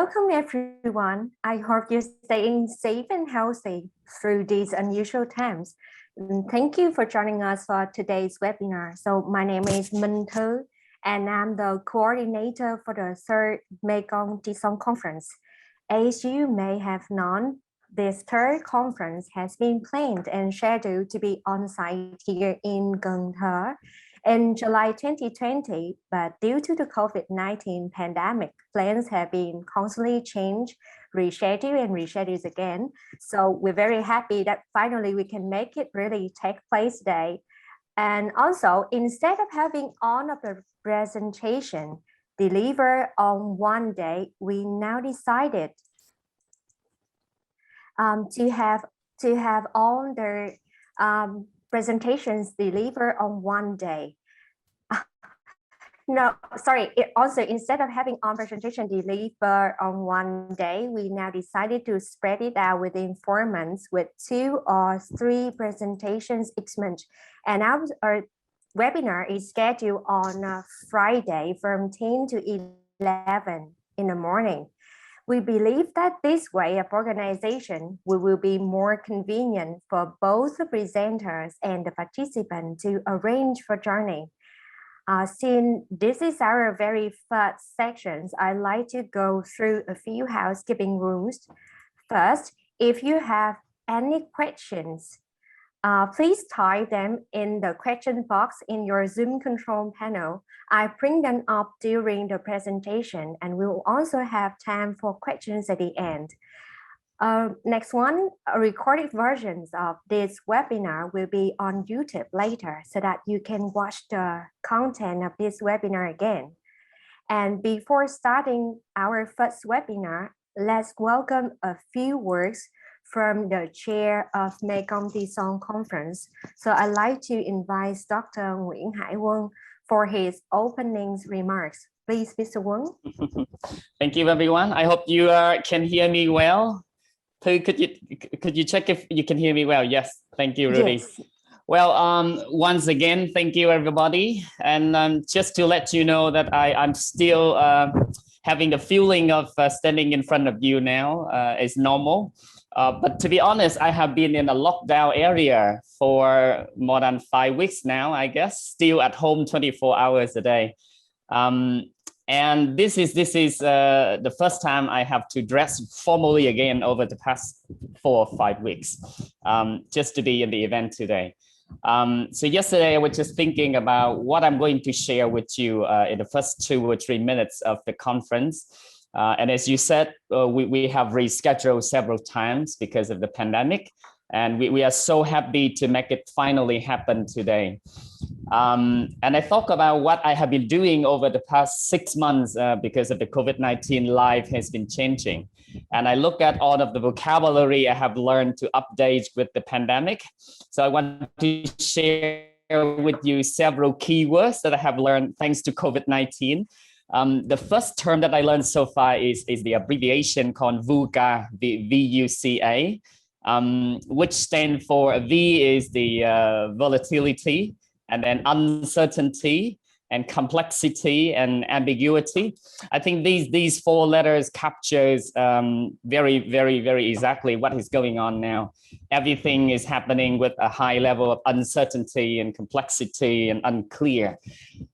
Welcome everyone. I hope you're staying safe and healthy through these unusual times. Thank you for joining us for today's webinar. So my name is Minh Thư, and I'm the coordinator for the third Mekong TESOL conference. As you may have known, this third conference has been planned and scheduled to be on site here in Cần Thơ in July 2020, but due to the COVID-19 pandemic, plans have been constantly changed, rescheduled again. So we're very happy that finally we can make it really take place today. And also, instead of having all of the presentation delivered on one day, we now decided to have all the presentations delivered on one day. No, sorry. Also, instead of having on presentation delivered on one day, we now decided to spread it out within 4 months with 2 or 3 presentations each month. And our webinar is scheduled on Friday from 10 to 11 in the morning. We believe that this way of organization will be more convenient for both the presenters and the participants to arrange for joining. Since this is our very first sections, I'd like to go through a few housekeeping rules. First, if you have any questions, please type them in the question box in your Zoom control panel. I bring them up during the presentation, and we'll also have time for questions at the end. Next one, recorded versions of this webinar will be on YouTube later so that you can watch the content of this webinar again. And before starting our first webinar, let's welcome a few words from the chair of Mekong TESOL conference. So I'd like to invite Dr. Nguyễn Hải Quân for his opening remarks. Please, Mr. Quân. Thank you, everyone. I hope you can hear me well. Could you check if you can hear me well? Yes, thank you, Rudi. Yes. Well, once again, thank you, everybody. And just to let you know that I'm still having the feeling of standing in front of you now is normal. But to be honest, I have been in a lockdown area for more than 5 weeks now, I guess, still at home 24 hours a day. And this is the first time I have to dress formally again over the past 4 or 5 weeks, just to be in the event today. So yesterday I was just thinking about what I'm going to share with you in the first 2 or 3 minutes of the conference. And as you said, we have rescheduled several times because of the pandemic. And we are so happy to make it finally happen today. And I thought about what I have been doing over the past 6 months because of the COVID-19, life has been changing. And I look at all of the vocabulary I have learned to update with the pandemic. So I want to share with you several keywords that I have learned thanks to COVID-19. The first term that I learned so far is the abbreviation called VUCA, V-U-C-A. Which stand for V is the volatility, and then uncertainty and complexity and ambiguity. I think these 4 letters captures very exactly what is going on now. Everything is happening with a high level of uncertainty and complexity and unclear.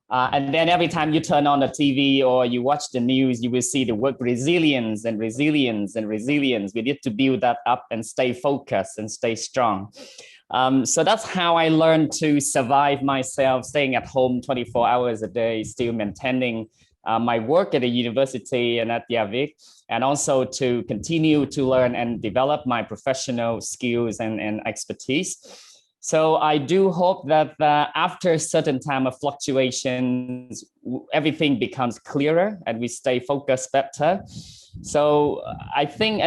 And then every time you turn on the TV or you watch the news, you will see the word resilience and resilience and resilience. We need to build that up and stay focused and stay strong. So that's how I learned to survive myself, staying at home 24 hours a day, still maintaining my work at the university and at Vietnamese, and also to continue to learn and develop my professional skills and expertise. So I do hope that after a certain time of fluctuations, everything becomes clearer and we stay focused better. So I think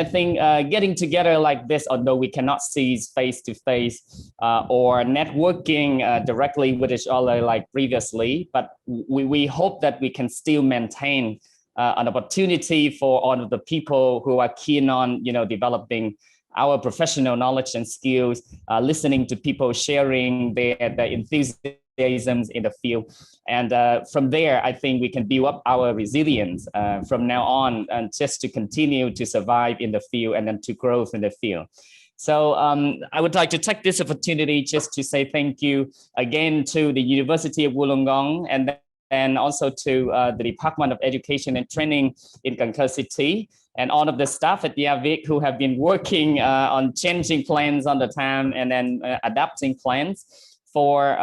getting together like this, although we cannot see face to face or networking directly with each other like previously, but we hope that we can still maintain an opportunity for all of the people who are keen on developing our professional knowledge and skills, listening to people sharing their enthusiasm enthusiasms in the field. And from there, I think we can build up our resilience from now on, and just to continue to survive in the field and then to grow in the field. So I would like to take this opportunity just to say thank you again to the University of Wollongong, and also to the Department of Education and Training in Kansas City, and all of the staff at YAVIC who have been working on changing plans on the time and then adapting plans for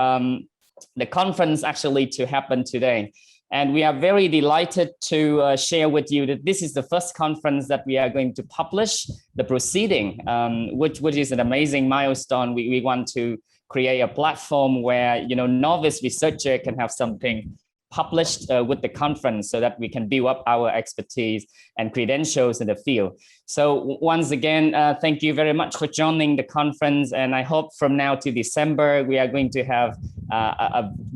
the conference actually to happen today. And we are very delighted to share with you that this is the first conference that we are going to publish the proceeding, which is an amazing milestone. We want to create a platform where, you know, novice researcher can have something published with the conference, so that we can build up our expertise and credentials in the field. So once again, thank you very much for joining the conference, and I hope from now to December we are going to have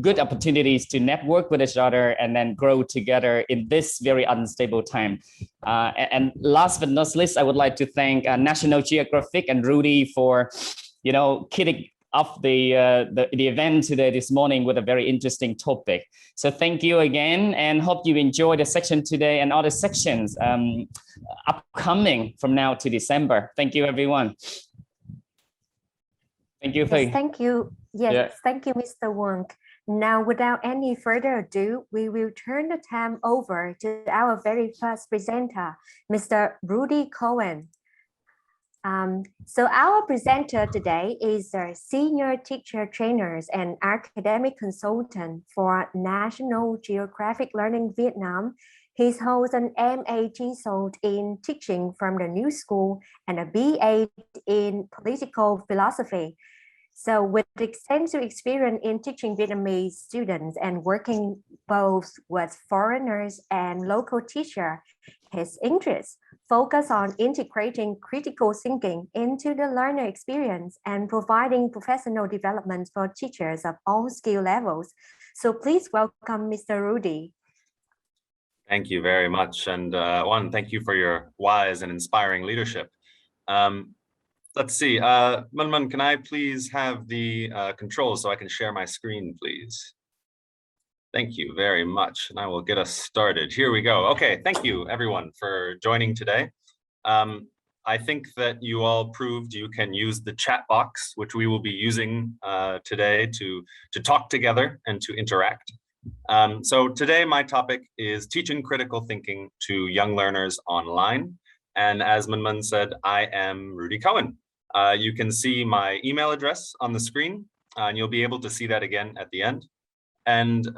good opportunities to network with each other and then grow together in this very unstable time. And last but not least, I would like to thank National Geographic and Rudi for, you know, kicking off the event today this morning with a very interesting topic. So thank you again, and hope you enjoy the section today and other sections upcoming from now to December. Thank you, everyone. Thank you. Yes, thank you. Yes, yeah. Thank you, Mr. Wong. Now, without any further ado, we will turn the time over to our very first presenter, Mr. Rudi Cohen. So our presenter today is a senior teacher trainers and academic consultant for National Geographic Learning Vietnam. He holds an MA TESOL in teaching from the New School and a BA in political philosophy. So with extensive experience in teaching Vietnamese students and working both with foreigners and local teachers, his interests focus on integrating critical thinking into the learner experience and providing professional development for teachers of all skill levels. So please welcome Mr. Rudi. Thank you very much. And thank you for your wise and inspiring leadership. Let's see, Mun, can I please have the controls so I can share my screen, please? Thank you very much, and I will get us started. Here we go. Okay, thank you everyone for joining today. I think that you all proved you can use the chat box, which we will be using today to talk together and to interact. So today my topic is teaching critical thinking to young learners online. And as Mun said, I am Rudi Cohen. You can see my email address on the screen, and you'll be able to see that again at the end. And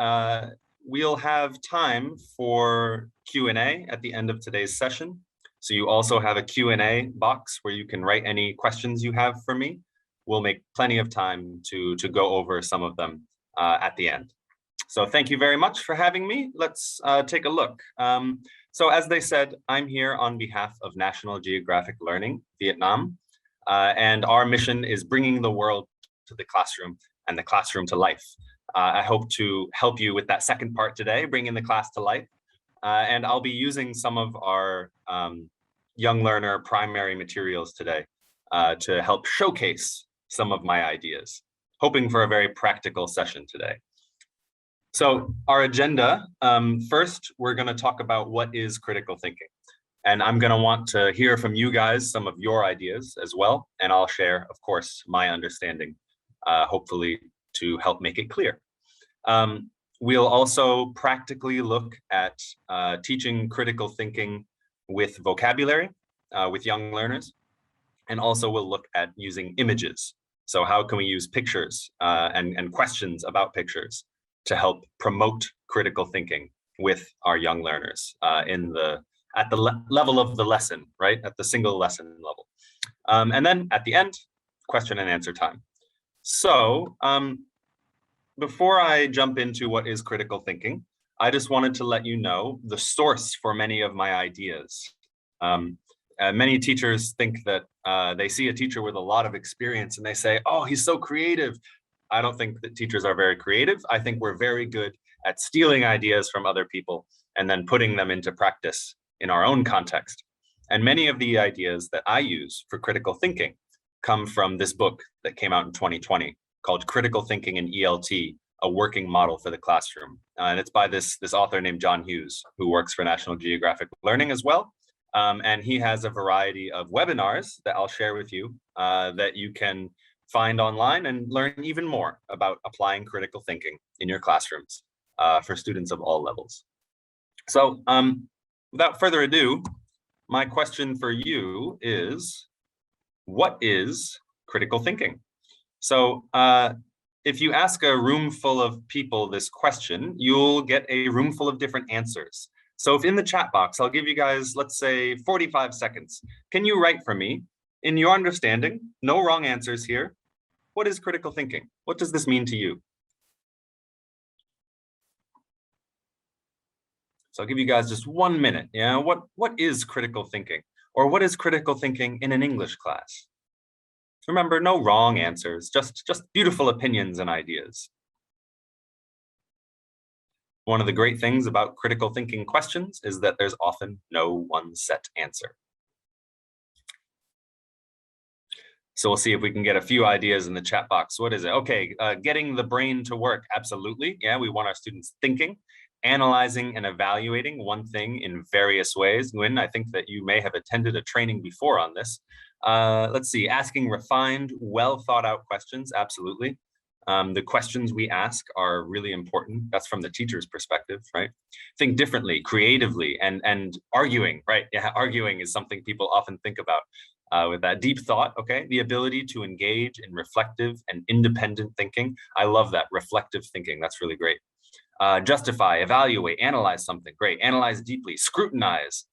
we'll have time for Q&A at the end of today's session. So you also have a Q&A box where you can write any questions you have for me. We'll make plenty of time to go over some of them at the end. So thank you very much for having me. Let's take a look. So as they said, I'm here on behalf of National Geographic Learning Vietnam. And our mission is bringing the world to the classroom and the classroom to life. I hope to help you with that second part today, bringing the class to life. And I'll be using some of our young learner primary materials today to help showcase some of my ideas, hoping for a very practical session today. So our agenda, first, we're going to talk about what is critical thinking. And I'm going to want to hear from you guys some of your ideas as well. And I'll share, of course, my understanding, hopefully to help make it clear. We'll also practically look at teaching critical thinking with vocabulary, with young learners. And also we'll look at using images. So how can we use pictures and questions about pictures to help promote critical thinking with our young learners at the level of the lesson, right? At the single lesson level. And then at the end, question and answer time. So before I jump into what is critical thinking, I just wanted to let you know the source for many of my ideas. Many teachers think that they see a teacher with a lot of experience and they say, oh, he's so creative. I don't think that teachers are very creative. I think we're very good at stealing ideas from other people and then putting them into practice in our own context. And many of the ideas that I use for critical thinking come from this book that came out in 2020 called Critical Thinking in ELT, a working model for the classroom. And it's by this author named John Hughes, who works for National Geographic Learning as well. And he has a variety of webinars that I'll share with you that you can find online and learn even more about applying critical thinking in your classrooms for students of all levels. So without further ado, my question for you is, what is critical thinking? So if you ask a room full of people this question, you'll get a room full of different answers. So if in the chat box, I'll give you guys, let's say 45 seconds. Can you write for me, in your understanding, no wrong answers here, what is critical thinking? What does this mean to you? So I'll give you guys just 1 minute. Yeah, what is critical thinking? Or what is critical thinking in an English class? Remember, no wrong answers, just beautiful opinions and ideas. One of the great things about critical thinking questions is that there's often no one set answer. So we'll see if we can get a few ideas in the chat box. What is it? Okay, getting the brain to work. Absolutely. Yeah, we want our students thinking, analyzing and evaluating one thing in various ways. Nguyen, I think that you may have attended a training before on this. Let's see, asking refined, well thought out questions. Absolutely. The questions we ask are really important. That's from the teacher's perspective, right? Think differently, creatively, and arguing, right? Yeah, arguing is something people often think about. With that deep thought, okay, the ability to engage in reflective and independent thinking. I love that, reflective thinking, that's really great. Justify, evaluate, analyze something, great. Analyze deeply, scrutinize,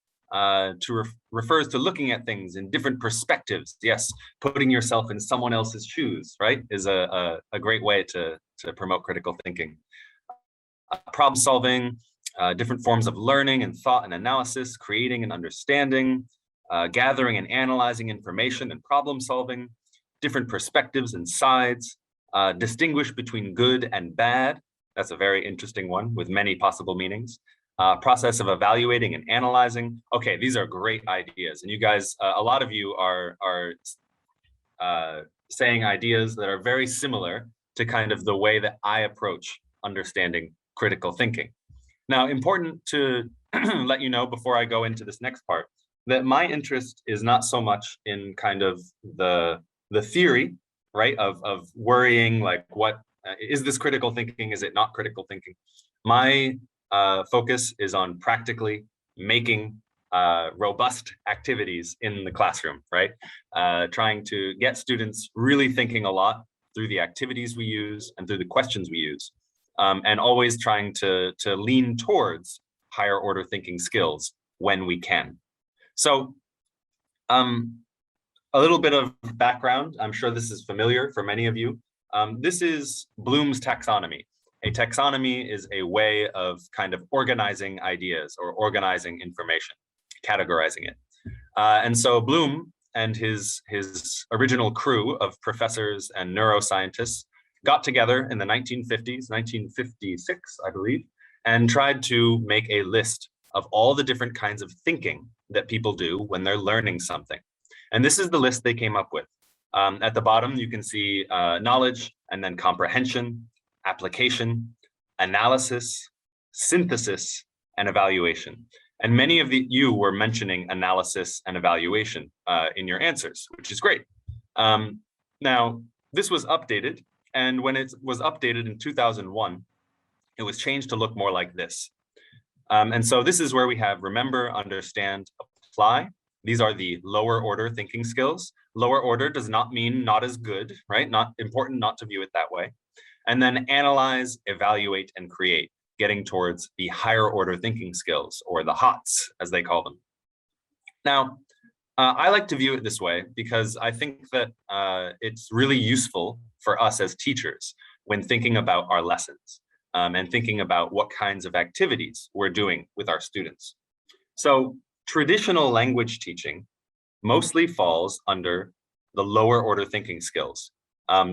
refers to looking at things in different perspectives. Yes, putting yourself in someone else's shoes, right, is a great way to promote critical thinking. Problem solving, different forms of learning and thought and analysis, creating and understanding, gathering and analyzing information and problem solving, different perspectives and sides, distinguish between good and bad. That's a very interesting one with many possible meanings. Process of evaluating and analyzing. Okay, these are great ideas. And you guys, a lot of you are saying ideas that are very similar to kind of the way that I approach understanding critical thinking. Now, important to let you know before I go into this next part, that my interest is not so much in kind of the theory, right, of worrying, like what is this critical thinking, is it not critical thinking? My focus is on practically making robust activities in the classroom, right? Trying to get students really thinking a lot through the activities we use and through the questions we use, and always trying to lean towards higher order thinking skills when we can. So a little bit of background, I'm sure this is familiar for many of you. This is Bloom's taxonomy. A taxonomy is a way of kind of organizing ideas or organizing information, categorizing it. And so Bloom and his original crew of professors and neuroscientists got together in the 1950s, 1956, I believe, and tried to make a list of all the different kinds of thinking that people do when they're learning something. And this is the list they came up with. At the bottom, you can see knowledge, and then comprehension, application, analysis, synthesis, and evaluation. And many of you were mentioning analysis and evaluation in your answers, which is great. Now, this was updated, and when it was updated in 2001, it was changed to look more like this. And so this is where we have remember, understand, apply. These are the lower order thinking skills. Lower order does not mean not as good, right? Not important not to view it that way. And then analyze, evaluate, and create, getting towards the higher order thinking skills, or the HOTS, as they call them. Now, I like to view it this way because I think that it's really useful for us as teachers when thinking about our lessons and thinking about what kinds of activities we're doing with our students. So traditional language teaching mostly falls under the lower order thinking skills,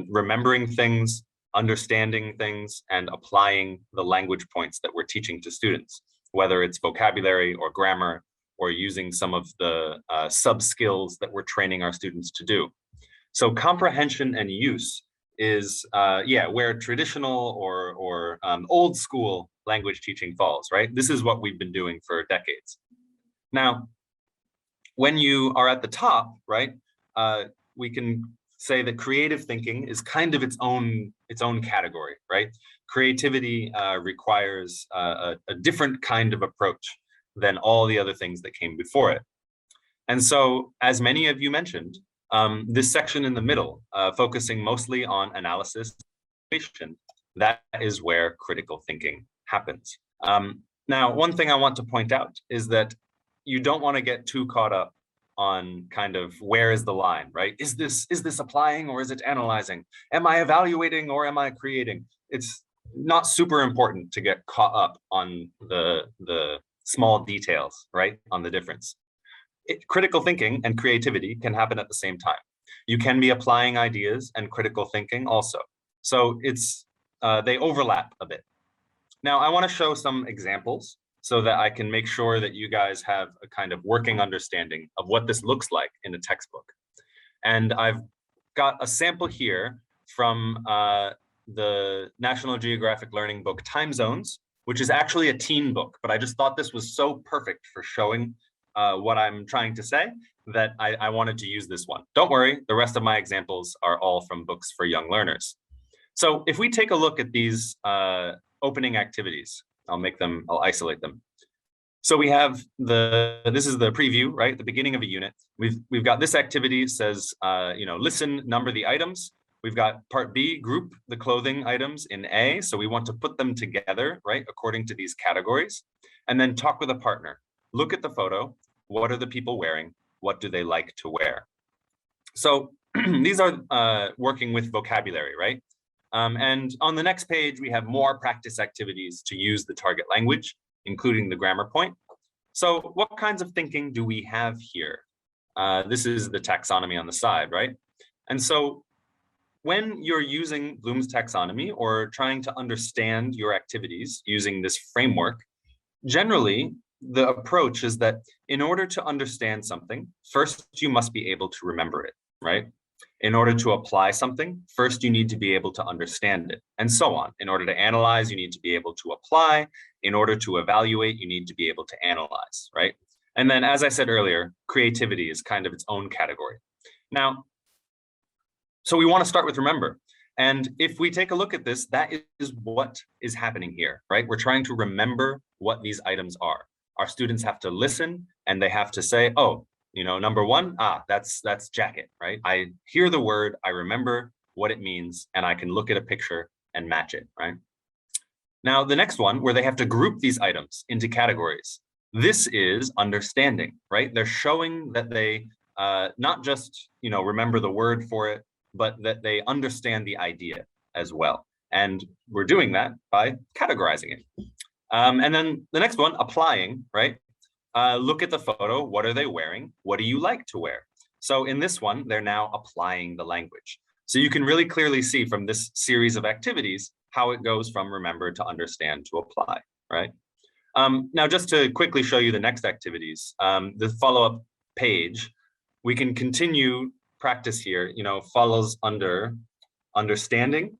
remembering things, understanding things, and applying the language points that we're teaching to students, whether it's vocabulary or grammar, or using some of the sub skills that we're training our students to do. So comprehension and use is, where traditional or old school language teaching falls, right? This is what we've been doing for decades. Now, when you are at the top, right, we can say that creative thinking is kind of its own category, right? Creativity requires a different kind of approach than all the other things that came before it. And so, as many of you mentioned, this section in the middle, focusing mostly on analysis, that is where critical thinking happens. Now, one thing I want to point out is that you don't want to get too caught up on kind of where is the line, right? Is this applying or is it analyzing? Am I evaluating or am I creating? It's not super important to get caught up on the small details, right? On the difference. Critical thinking and creativity can happen at the same time. You can be applying ideas and critical thinking also. So it's they overlap a bit. Now, I want to show some examples so that I can make sure that you guys have a kind of working understanding of what this looks like in a textbook. And I've got a sample here from the National Geographic Learning book, Time Zones, which is actually a teen book, but I just thought this was so perfect for showing what I'm trying to say that I wanted to use this one. Don't worry, the rest of my examples are all from books for young learners. So if we take a look at these opening activities, I'll isolate them. So we have this is the preview, right? The beginning of a unit. We've got this activity says, listen, number the items. We've got part B, group the clothing items in A. So we want to put them together, right? According to these categories, and then talk with a partner. Look at the photo. What are the people wearing? What do they like to wear? So these are working with vocabulary, right? And on the next page, we have more practice activities to use the target language, including the grammar point. So what kinds of thinking do we have here? This is the taxonomy on the side, right? And so when you're using Bloom's taxonomy or trying to understand your activities using this framework, generally, the approach is that in order to understand something, first, you must be able to remember it, right? In order to apply something, first, you need to be able to understand it, and so on. In order to analyze, you need to be able to apply. In order to evaluate, you need to be able to analyze, right? And then, as I said earlier, creativity is kind of its own category. Now, so we want to start with remember. And if we take a look at this, that is what is happening here, right? We're trying to remember what these items are. Our students have to listen and they have to say, oh, number one, that's jacket, right? I hear the word, I remember what it means, and I can look at a picture and match it, right? Now, the next one, where they have to group these items into categories. This is understanding, right? They're showing that they not just, remember the word for it, but that they understand the idea as well. And we're doing that by categorizing it. And then the next one, applying, right? Look at the photo. What are they wearing? What do you like to wear? So in this one, they're now applying the language. So you can really clearly see from this series of activities how it goes from remember to understand to apply, right? Now, just to quickly show you the next activities, the follow-up page, we can continue practice here, follows under understanding,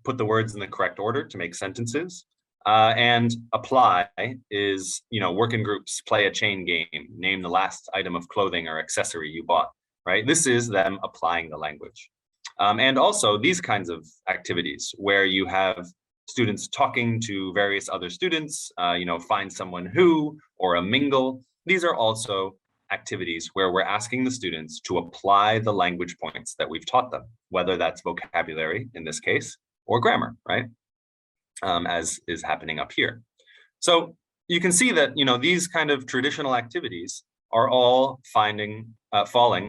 put the words in the correct order to make sentences. And apply is, work in groups, play a chain game, name the last item of clothing or accessory you bought, right? This is them applying the language. And also these kinds of activities where you have students talking to various other students, find someone who, or a mingle. These are also activities where we're asking the students to apply the language points that we've taught them, whether that's vocabulary in this case, or grammar, right? As is happening up here. So you can see that, these kind of traditional activities are all falling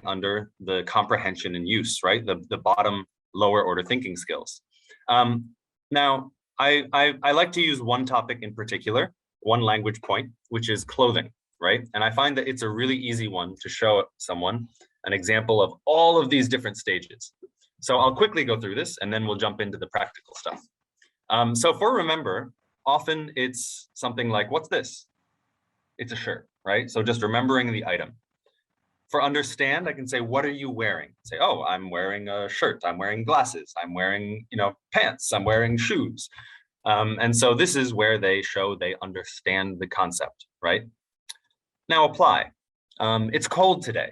under the comprehension and use, right? The bottom lower order thinking skills. Now, I like to use one topic in particular, one language point, which is clothing, right? And I find that it's a really easy one to show someone an example of all of these different stages. So I'll quickly go through this and then we'll jump into the practical stuff. So for remember, often it's something like, what's this? It's a shirt, right? So just remembering the item. For understand, I can say, what are you wearing? Say, oh, I'm wearing a shirt, I'm wearing glasses, I'm wearing, pants, I'm wearing shoes. And so this is where they show they understand the concept, right? Now apply. It's cold today.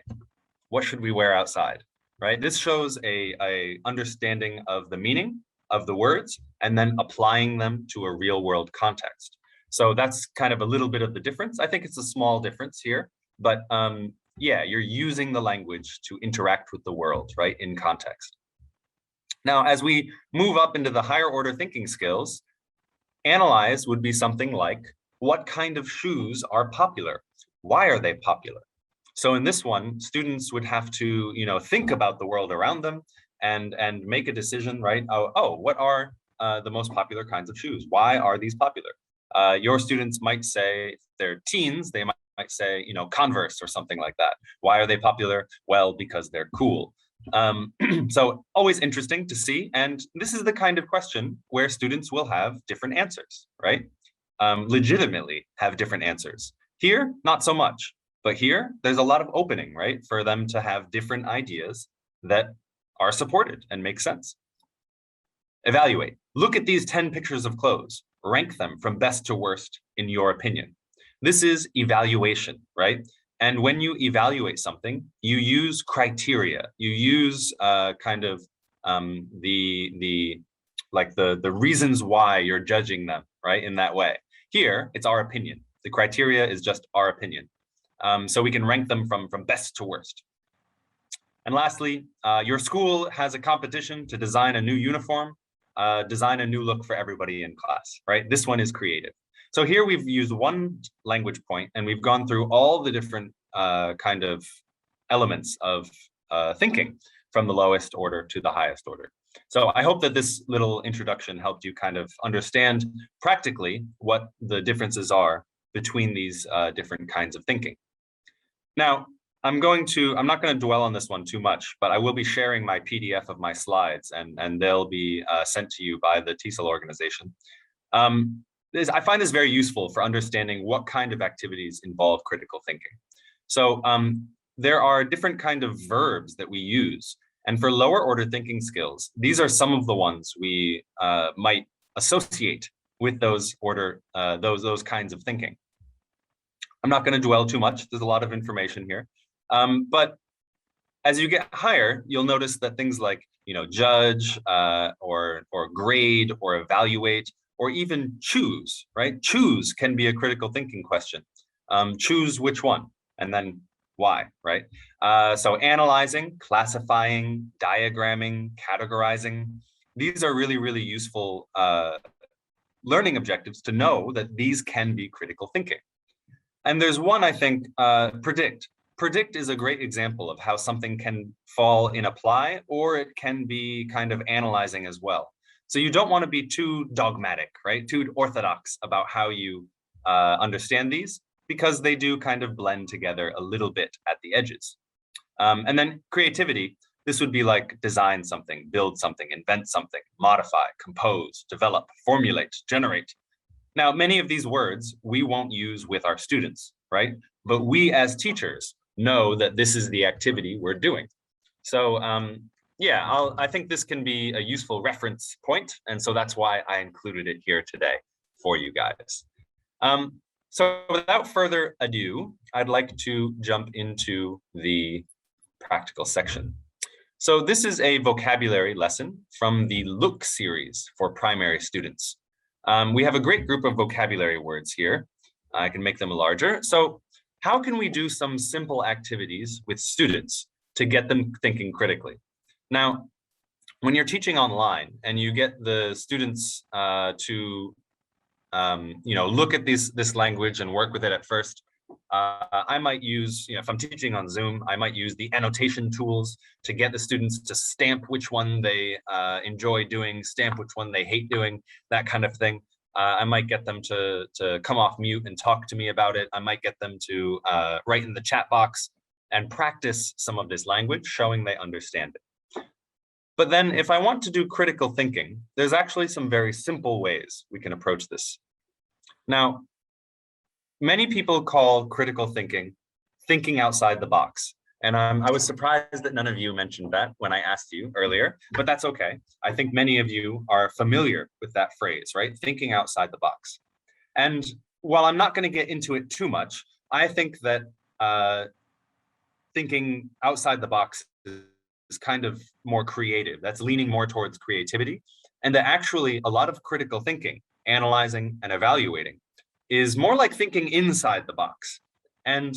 What should we wear outside, right? This shows a understanding of the meaning of the words and then applying them to a real world context. So that's kind of a little bit of the difference. I think it's a small difference here, but yeah, you're using the language to interact with the world, right, in context. Now, as we move up into the higher order thinking skills, analyze would be something like, what kind of shoes are popular? Why are they popular? So in this one, students would have to, think about the world around them and make a decision, right? Oh, what are the most popular kinds of shoes? Why are these popular? Your students might say, if they're teens, they might say, Converse or something like that. Why are they popular? Well, because they're cool. So always interesting to see. And this is the kind of question where students will have different answers, right? Legitimately have different answers. Here, not so much. But here, there's a lot of opening, right? For them to have different ideas that are supported and make sense. Evaluate. Look at these 10 pictures of clothes. Rank them from best to worst in your opinion. This is evaluation, right? And when you evaluate something, you use criteria. You use the reasons why you're judging them, right? In that way. Here, it's our opinion. The criteria is just our opinion. So we can rank them from best to worst. And lastly, your school has a competition to design a new uniform, design a new look for everybody in class, right? This one is creative. So here we've used one language point and we've gone through all the different kind of elements of thinking from the lowest order to the highest order. So I hope that this little introduction helped you kind of understand practically what the differences are between these different kinds of thinking. Now, I'm not going to dwell on this one too much, but I will be sharing my PDF of my slides and they'll be sent to you by the TESOL organization. I find this very useful for understanding what kind of activities involve critical thinking. So there are different kind of verbs that we use. And for lower order thinking skills, these are some of the ones we might associate with those kinds of thinking. I'm not going to dwell too much. There's a lot of information here. But as you get higher, you'll notice that things like, judge or grade or evaluate or even choose, right? Choose can be a critical thinking question. Choose which one and then why, right? So analyzing, classifying, diagramming, categorizing, these are really, really useful learning objectives to know that these can be critical thinking. And there's one, I think, predict. Predict is a great example of how something can fall in apply, or it can be kind of analyzing as well. So you don't want to be too dogmatic, right? Too orthodox about how you understand these, because they do kind of blend together a little bit at the edges. And then creativity, this would be like design something, build something, invent something, modify, compose, develop, formulate, generate. Now, many of these words we won't use with our students, right? But we as teachers know that this is the activity we're doing. So yeah, I think this can be a useful reference point. And so that's why I included it here today for you guys. So without further ado, I'd like to jump into the practical section. So this is a vocabulary lesson from the Look series for primary students. We have a great group of vocabulary words here. I can make them larger. So how can we do some simple activities with students to get them thinking critically? Now, when you're teaching online and you get the students to look at this language and work with it at first, I might use, if I'm teaching on Zoom, I might use the annotation tools to get the students to stamp which one they enjoy doing, stamp which one they hate doing, that kind of thing. I might get them to come off mute and talk to me about it. I might get them to write in the chat box and practice some of this language, showing they understand it. But then if I want to do critical thinking, there's actually some very simple ways we can approach this. Now, many people call critical thinking outside the box. And I was surprised that none of you mentioned that when I asked you earlier, but that's okay. I think many of you are familiar with that phrase, right? Thinking outside the box. And while I'm not going to get into it too much, I think that thinking outside the box is kind of more creative. That's leaning more towards creativity. And that actually a lot of critical thinking, analyzing and evaluating, is more like thinking inside the box. And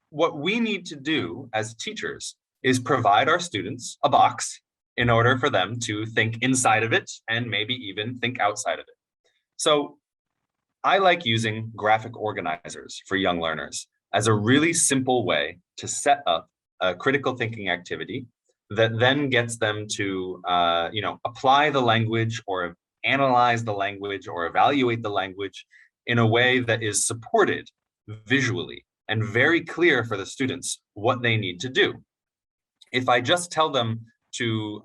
what we need to do as teachers is provide our students a box in order for them to think inside of it and maybe even think outside of it. So I like using graphic organizers for young learners as a really simple way to set up a critical thinking activity that then gets them to apply the language or analyze the language or evaluate the language in a way that is supported visually and very clear for the students what they need to do. If I just tell them to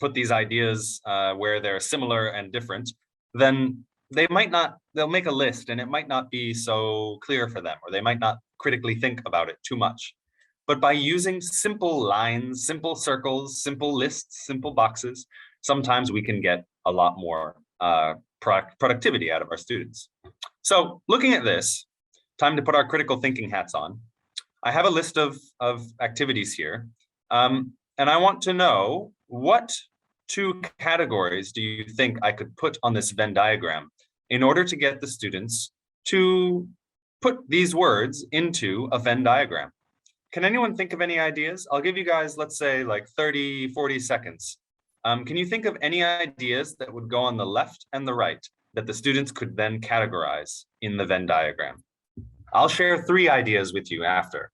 put these ideas where they're similar and different, then they'll make a list and it might not be so clear for them, or they might not critically think about it too much. But by using simple lines, simple circles, simple lists, simple boxes, sometimes we can get a lot more productivity out of our students. So looking at this, time to put our critical thinking hats on. I have a list of activities here, and I want to know, what 2 categories do you think I could put on this Venn diagram in order to get the students to put these words into a Venn diagram? Can anyone think of any ideas? I'll give you guys, let's say, like 30, 40 seconds. Can you think of any ideas that would go on the left and the right that the students could then categorize in the Venn diagram? I'll share 3 ideas with you after.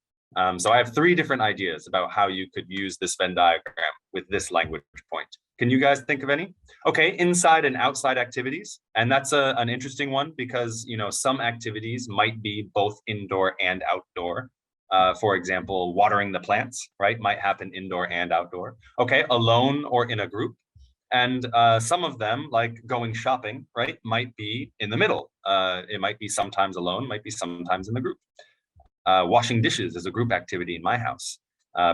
So I have 3 different ideas about how you could use this Venn diagram with this language point. Can you guys think of any? Okay, inside and outside activities. And that's an interesting one because, some activities might be both indoor and outdoor. For example, watering the plants, right, might happen indoor and outdoor. Okay, alone or in a group. And some of them, like going shopping, right, might be in the middle. It might be sometimes alone, might be sometimes in the group. Washing dishes is a group activity in my house.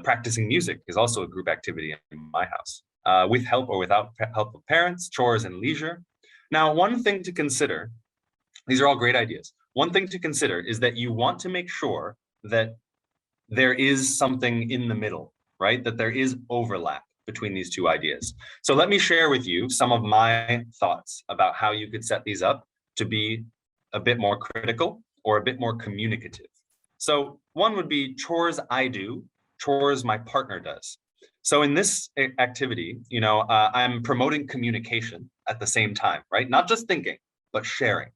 Practicing music is also a group activity in my house. With help or without help of parents, chores and leisure. Now, one thing to consider, these are all great ideas. One thing to consider is that you want to make sure that there is something in the middle, right? That there is overlap between these 2 ideas. So let me share with you some of my thoughts about how you could set these up to be a bit more critical or a bit more communicative. So one would be chores I do, chores my partner does. So in this activity, I'm promoting communication at the same time, right? Not just thinking, but sharing.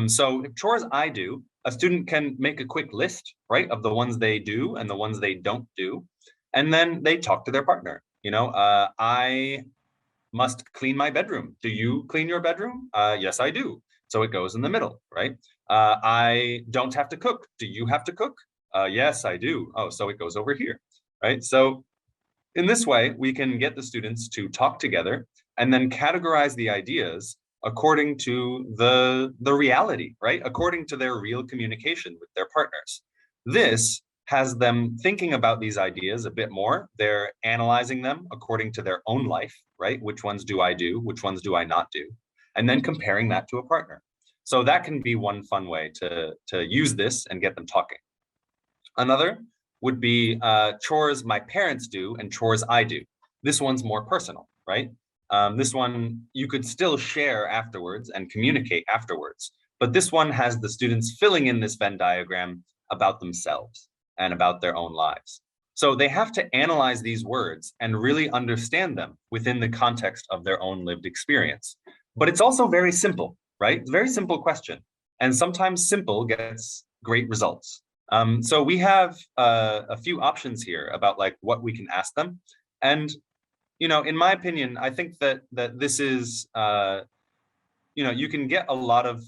So if chores I do, a student can make a quick list, right, of the ones they do and the ones they don't do. And then they talk to their partner. I must clean my bedroom. Do you clean your bedroom? Yes, I do. So it goes in the middle, right? I don't have to cook. Do you have to cook? Yes, I do. Oh, so it goes over here, right? So in this way, we can get the students to talk together and then categorize the ideas according to the reality, right? According to their real communication with their partners. This has them thinking about these ideas a bit more. They're analyzing them according to their own life, right? Which ones do I do? Which ones do I not do? And then comparing that to a partner. So that can be one fun way to use this and get them talking. Another would be chores my parents do and chores I do. This one's more personal, right? This one you could still share afterwards and communicate afterwards, but this one has the students filling in this Venn diagram about themselves and about their own lives. So they have to analyze these words and really understand them within the context of their own lived experience. But it's also very simple, right? It's a very simple question. And sometimes simple gets great results. So we have a few options here about like what we can ask them. And, in my opinion, I think that this is, you can get a lot of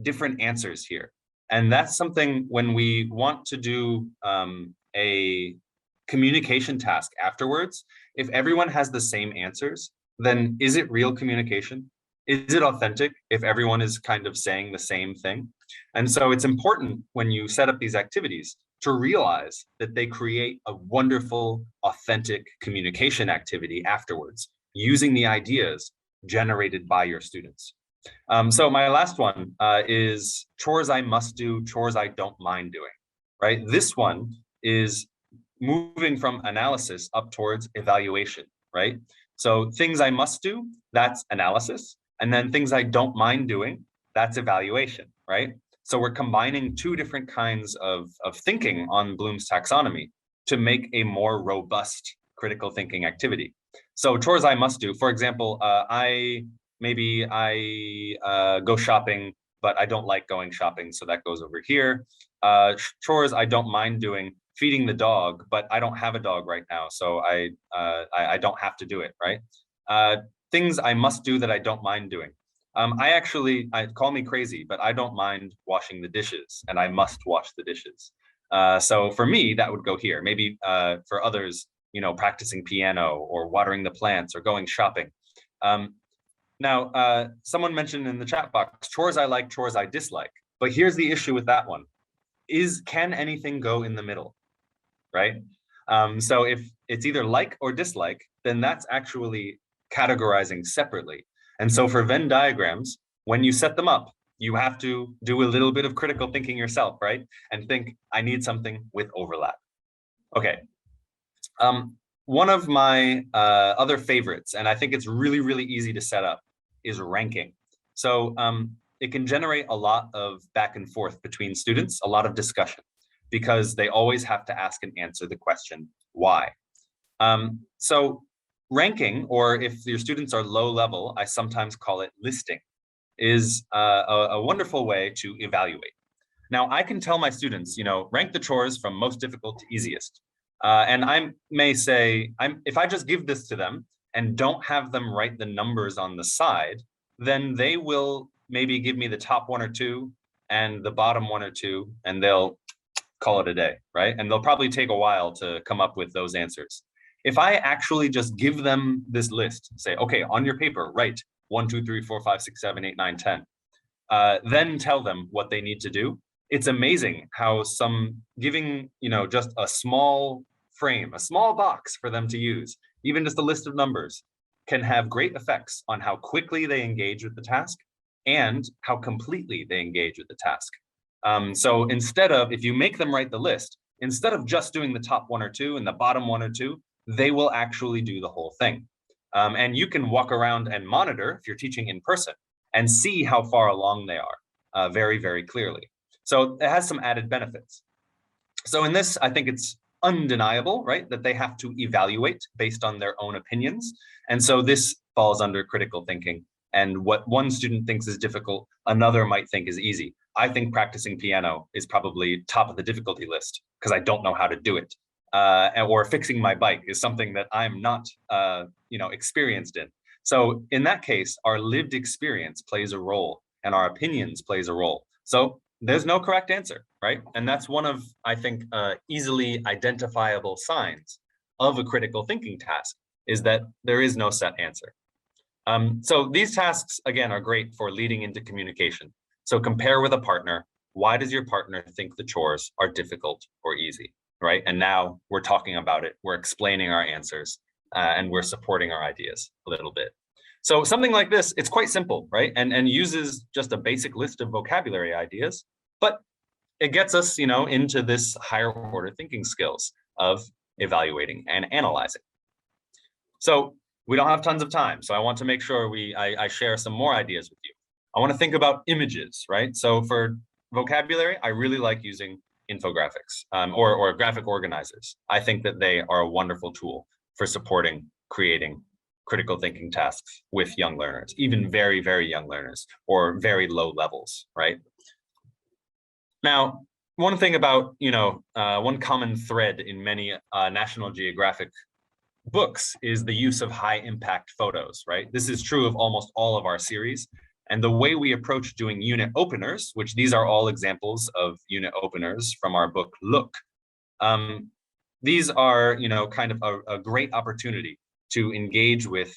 different answers here. And that's something when we want to do a communication task afterwards, if everyone has the same answers, then is it real communication? Is it authentic if everyone is kind of saying the same thing? And so it's important when you set up these activities to realize that they create a wonderful, authentic communication activity afterwards, using the ideas generated by your students. So my last one is chores I must do, chores I don't mind doing, right? This one is moving from analysis up towards evaluation, right? So things I must do, that's analysis. And then things I don't mind doing, that's evaluation, right? So we're combining two different kinds of thinking on Bloom's taxonomy to make a more robust critical thinking activity. So chores I must do, for example, I go shopping, but I don't like going shopping, so that goes over here. Chores I don't mind doing, feeding the dog, but I don't have a dog right now, so I don't have to do it, right? Things I must do that I don't mind doing. I call me crazy, but I don't mind washing the dishes, and I must wash the dishes. So for me, that would go here. Maybe for others, practicing piano or watering the plants or going shopping. Now, someone mentioned in the chat box, chores I like, chores I dislike. But here's the issue with that one. Can anything go in the middle, right? So if it's either like or dislike, then that's actually categorizing separately. And so for Venn diagrams, when you set them up, you have to do a little bit of critical thinking yourself, right? And think, I need something with overlap. Okay. One of my other favorites, and I think it's really, really easy to set up, is ranking. So it can generate a lot of back and forth between students, a lot of discussion, because they always have to ask and answer the question, why? So ranking, or if your students are low level, I sometimes call it listing, is a wonderful way to evaluate. Now, I can tell my students, rank the chores from most difficult to easiest. And I may say, if I just give this to them and don't have them write the numbers on the side, then they will maybe give me the top one or two and the bottom one or two, and they'll call it a day, right? And they'll probably take a while to come up with those answers. If I actually just give them this list, say, okay, on your paper, write 1, 2, 3, 4, 5, 6, 7, 8, 9, 10, then tell them what they need to do. It's amazing how giving, just a small frame, a small box for them to use, even just a list of numbers, can have great effects on how quickly they engage with the task and how completely they engage with the task. So if you make them write the list, instead of just doing the top one or two and the bottom one or two, they will actually do the whole thing. And you can walk around and monitor, if you're teaching in person, and see how far along they are very, very clearly. So it has some added benefits. So in this, I think it's undeniable, right, that they have to evaluate based on their own opinions. And so this falls under critical thinking. And what one student thinks is difficult, another might think is easy. I think practicing piano is probably top of the difficulty list because I don't know how to do it. Or fixing my bike is something that I'm not, experienced in. So in that case, our lived experience plays a role and our opinions plays a role. So there's no correct answer, right? And that's one of, I think, easily identifiable signs of a critical thinking task, is that there is no set answer. So these tasks, again, are great for leading into communication. So compare with a partner. Why does your partner think the chores are difficult or easy, right? And now we're talking about it. We're explaining our answers and we're supporting our ideas a little bit. So something like this, it's quite simple, right? And uses just a basic list of vocabulary ideas, but it gets us, into this higher order thinking skills of evaluating and analyzing. So we don't have tons of time, so I want to make sure I share some more ideas with you. I want to think about images, right? So for vocabulary, I really like using infographics or graphic organizers. I think that they are a wonderful tool for supporting, creating critical thinking tasks with young learners, even very, very young learners or very low levels, right? Now, one thing about, one common thread in many National Geographic books is the use of high impact photos, right? This is true of almost all of our series. And the way we approach doing unit openers, which these are all examples of unit openers from our book, Look. These are, kind of a great opportunity to engage with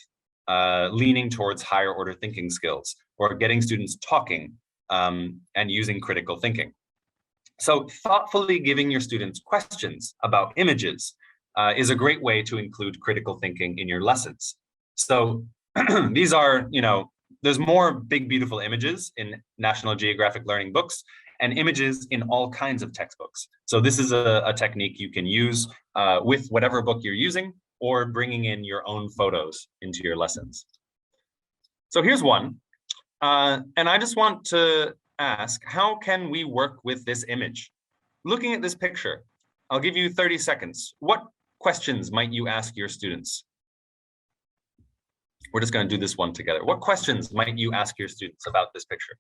leaning towards higher order thinking skills or getting students talking and using critical thinking. So thoughtfully giving your students questions about images is a great way to include critical thinking in your lessons. So these are, there's more big, beautiful images in National Geographic Learning books and images in all kinds of textbooks. So this is a technique you can use with whatever book you're using, or bringing in your own photos into your lessons. So here's one. And I just want to ask, how can we work with this image? Looking at this picture, I'll give you 30 seconds. What questions might you ask your students? We're just going to do this one together. What questions might you ask your students about this picture?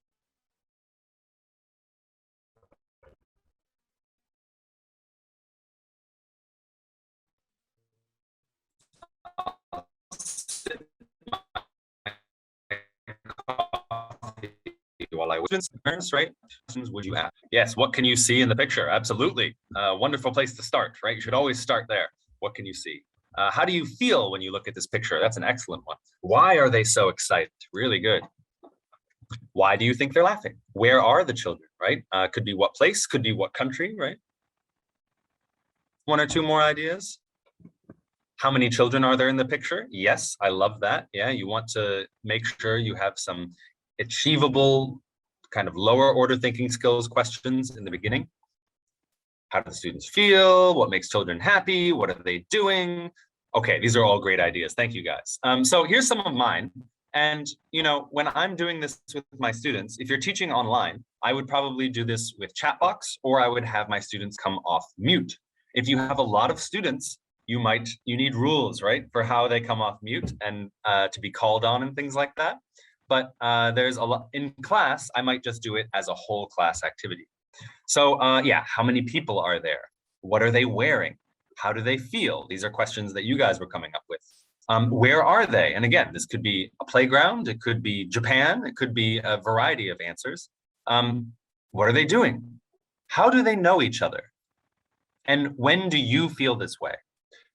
While I was parents, right? Questions would you ask? Yes, what can you see in the picture? Absolutely. Wonderful place to start, right? You should always start there. What can you see? How do you feel when you look at this picture? That's an excellent one. Why are they so excited? Really good. Why do you think they're laughing? Where are the children, right? Could be what place, could be what country, right? One or two more ideas. How many children are there in the picture? Yes, I love that. Yeah, you want to make sure you have some achievable kind of lower order thinking skills questions in the beginning. How do the students feel? What makes children happy? What are they doing? Okay, these are all great ideas. Thank you, guys. So here's some of mine. And, when I'm doing this with my students, if you're teaching online, I would probably do this with chat box, or I would have my students come off mute. If you have a lot of students, you need rules, right, for how they come off mute and to be called on and things like that. But there's a lot in class. I might just do it as a whole class activity. So yeah, how many people are there? What are they wearing? How do they feel? These are questions that you guys were coming up with. Where are they? And again, this could be a playground. It could be Japan. It could be a variety of answers. What are they doing? How do they know each other? And when do you feel this way?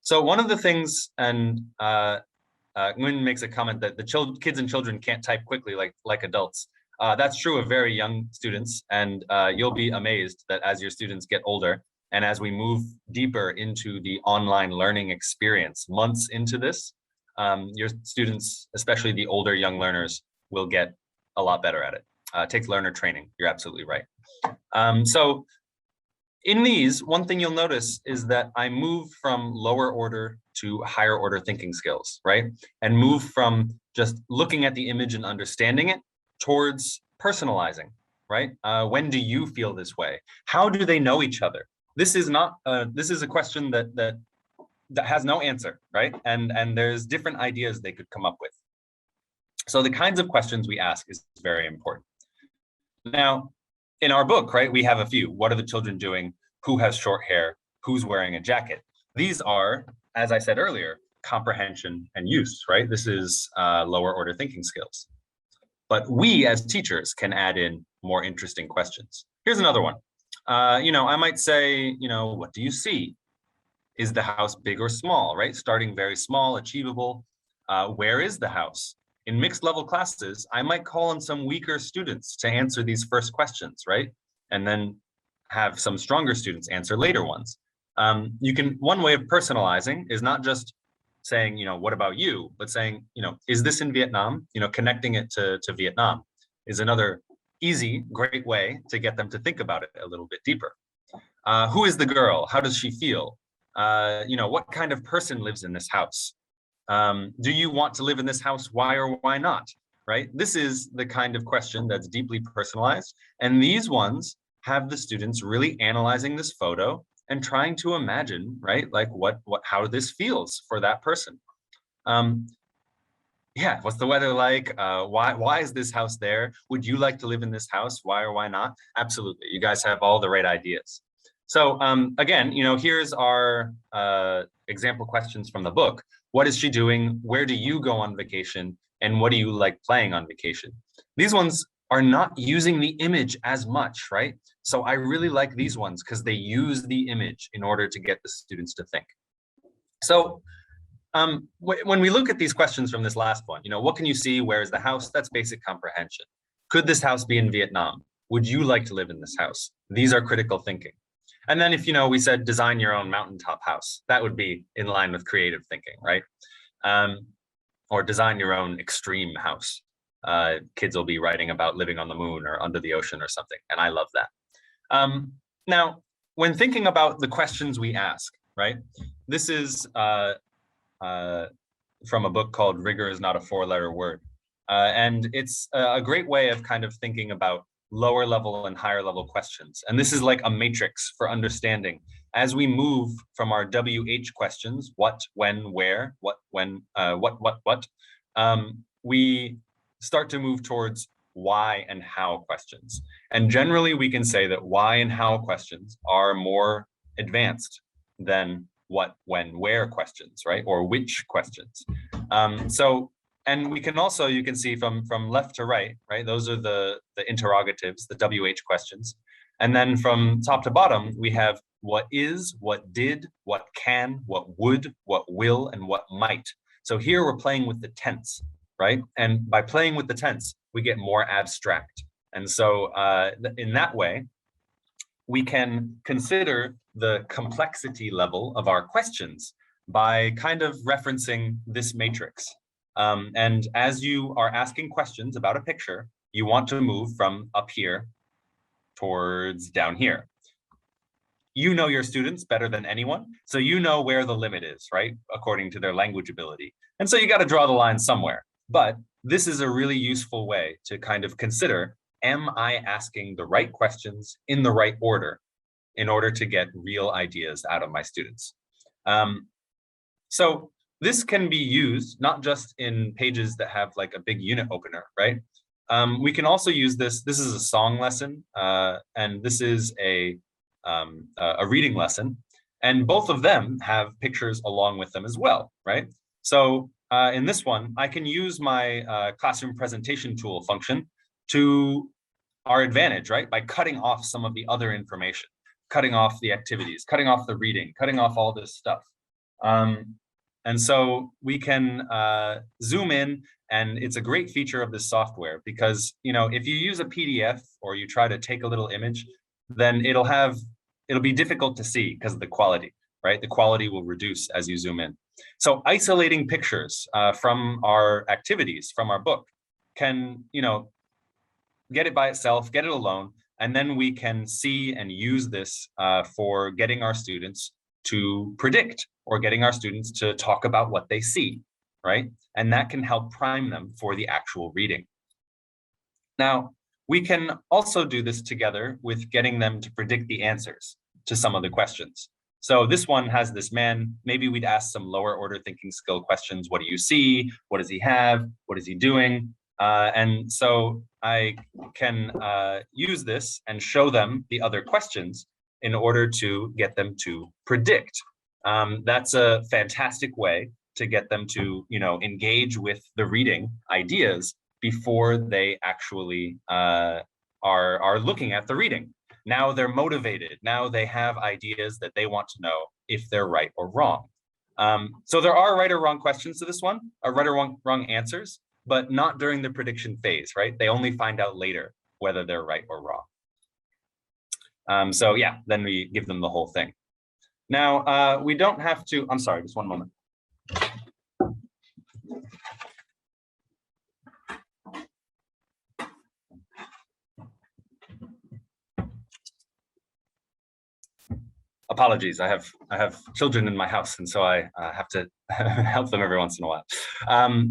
So one of the things, and Nguyen makes a comment that the kids and children can't type quickly like adults. That's true of very young students, and you'll be amazed that as your students get older, and as we move deeper into the online learning experience, months into this, your students, especially the older young learners, will get a lot better at it. It takes learner training. You're absolutely right. So in these, one thing you'll notice is that I move from lower order to higher order thinking skills, right? And move from just looking at the image and understanding it towards personalizing, right? When do you feel this way? How do they know each other? This is not, this is a question that has no answer, right? And there's different ideas they could come up with. So the kinds of questions we ask is very important. Now, in our book, right, we have a few. What are the children doing? Who has short hair? Who's wearing a jacket? These are, as I said earlier, comprehension and use, right? This is lower order thinking skills. But we as teachers can add in more interesting questions. Here's another one. I might say, what do you see? Is the house big or small, right? Starting very small, achievable. Where is the house? In mixed level classes, I might call on some weaker students to answer these first questions, right? And then have some stronger students answer later ones. One way of personalizing is not just saying, what about you? But saying, is this in Vietnam? Connecting it to Vietnam is another easy, great way to get them to think about it a little bit deeper. Who is the girl? How does she feel? What kind of person lives in this house? Do you want to live in this house? Why or why not? Right? This is the kind of question that's deeply personalized. And these ones have the students really analyzing this photo and trying to imagine, right? Like how this feels for that person. Yeah, what's the weather like? Why is this house there? Would you like to live in this house? Why or why not? Absolutely. You guys have all the right ideas. So again, here's our example questions from the book. What is she doing? Where do you go on vacation? And what do you like playing on vacation? These ones are not using the image as much, right? So I really like these ones because they use the image in order to get the students to think. So when we look at these questions from this last one, what can you see? Where is the house? That's basic comprehension. Could this house be in Vietnam? Would you like to live in this house? These are critical thinking. And then if, we said design your own mountaintop house, that would be in line with creative thinking, right? Or design your own extreme house. Kids will be writing about living on the moon or under the ocean or something. And I love that. Now, when thinking about the questions we ask, right? This is from a book called Rigor is Not a Four-Letter Word. And it's a great way of kind of thinking about lower level and higher level questions. And this is like a matrix for understanding. As we move from our WH questions, what, when, where, what, when, what, we start to move towards why and how questions. And generally we can say that why and how questions are more advanced than what, when, where questions, right? Or which questions. And we can also, you can see from left to right, right? Those are the interrogatives, the WH questions. And then from top to bottom, we have what is, what did, what can, what would, what will, and what might. So here we're playing with the tense, right? And by playing with the tense, we get more abstract. And so in that way, we can consider the complexity level of our questions by kind of referencing this matrix. And as you are asking questions about a picture, you want to move from up here towards down here. You know your students better than anyone, so you know where the limit is, right? According to their language ability. And so you got to draw the line somewhere. But this is a really useful way to kind of consider, am I asking the right questions in the right order in order to get real ideas out of my students? So this can be used not just in pages that have like a big unit opener, right? We can also use this. This is a song lesson, and this is a reading lesson. And both of them have pictures along with them as well, right? So in this one, I can use my classroom presentation tool function to our advantage, right? By cutting off some of the other information, cutting off the activities, cutting off the reading, cutting off all this stuff. And so we can zoom in, and it's a great feature of this software because, if you use a PDF or you try to take a little image, then it'll be difficult to see because of the quality, right? The quality will reduce as you zoom in. So isolating pictures from our activities, from our book, can, get it by itself, get it alone, and then we can see and use this for getting our students to predict or getting our students to talk about what they see, right? And that can help prime them for the actual reading. Now, we can also do this together with getting them to predict the answers to some of the questions. So this one has this man. Maybe we'd ask some lower order thinking skill questions. What do you see? What does he have? What is he doing? And so I can use this and show them the other questions in order to get them to predict. That's a fantastic way to get them to, engage with the reading ideas before they actually are looking at the reading. Now they're motivated. Now they have ideas that they want to know if they're right or wrong. So there are right or wrong questions to this one, or right or wrong answers, but not during the prediction phase, right? They only find out later whether they're right or wrong. So yeah, then we give them the whole thing. Now, we don't have to, I'm sorry, just one moment. Apologies, I have children in my house, and so I have to help them every once in a while.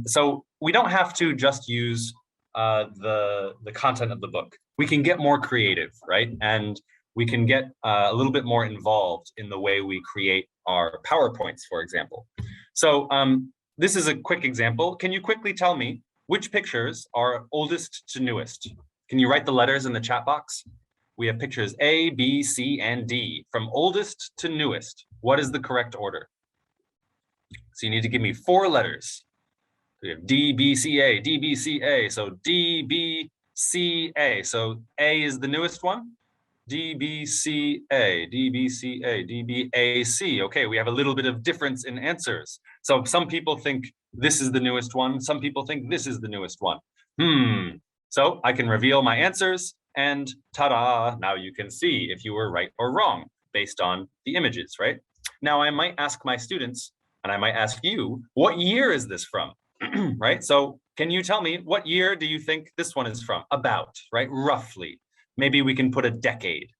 So we don't have to just use the content of the book. We can get more creative, right? And we can get a little bit more involved in the way we create our PowerPoints, for example. So this is a quick example. Can you quickly tell me which pictures are oldest to newest? Can you write the letters in the chat box? We have pictures A, B, C, and D from oldest to newest. What is the correct order? So you need to give me 4 letters. We have D, B, C, A, D, B, C, A. So D, B, C, A. So A is the newest one. D, B, C, A, D, B, C, A, D, B, A, C. Okay, we have a little bit of difference in answers. So some people think this is the newest one. Some people think this is the newest one. So I can reveal my answers. And ta-da, now you can see if you were right or wrong based on the images, right? Now I might ask my students, and I might ask you, what year is this from, right? So can you tell me what year do you think this one is from? About, right? Roughly. Maybe we can put a decade.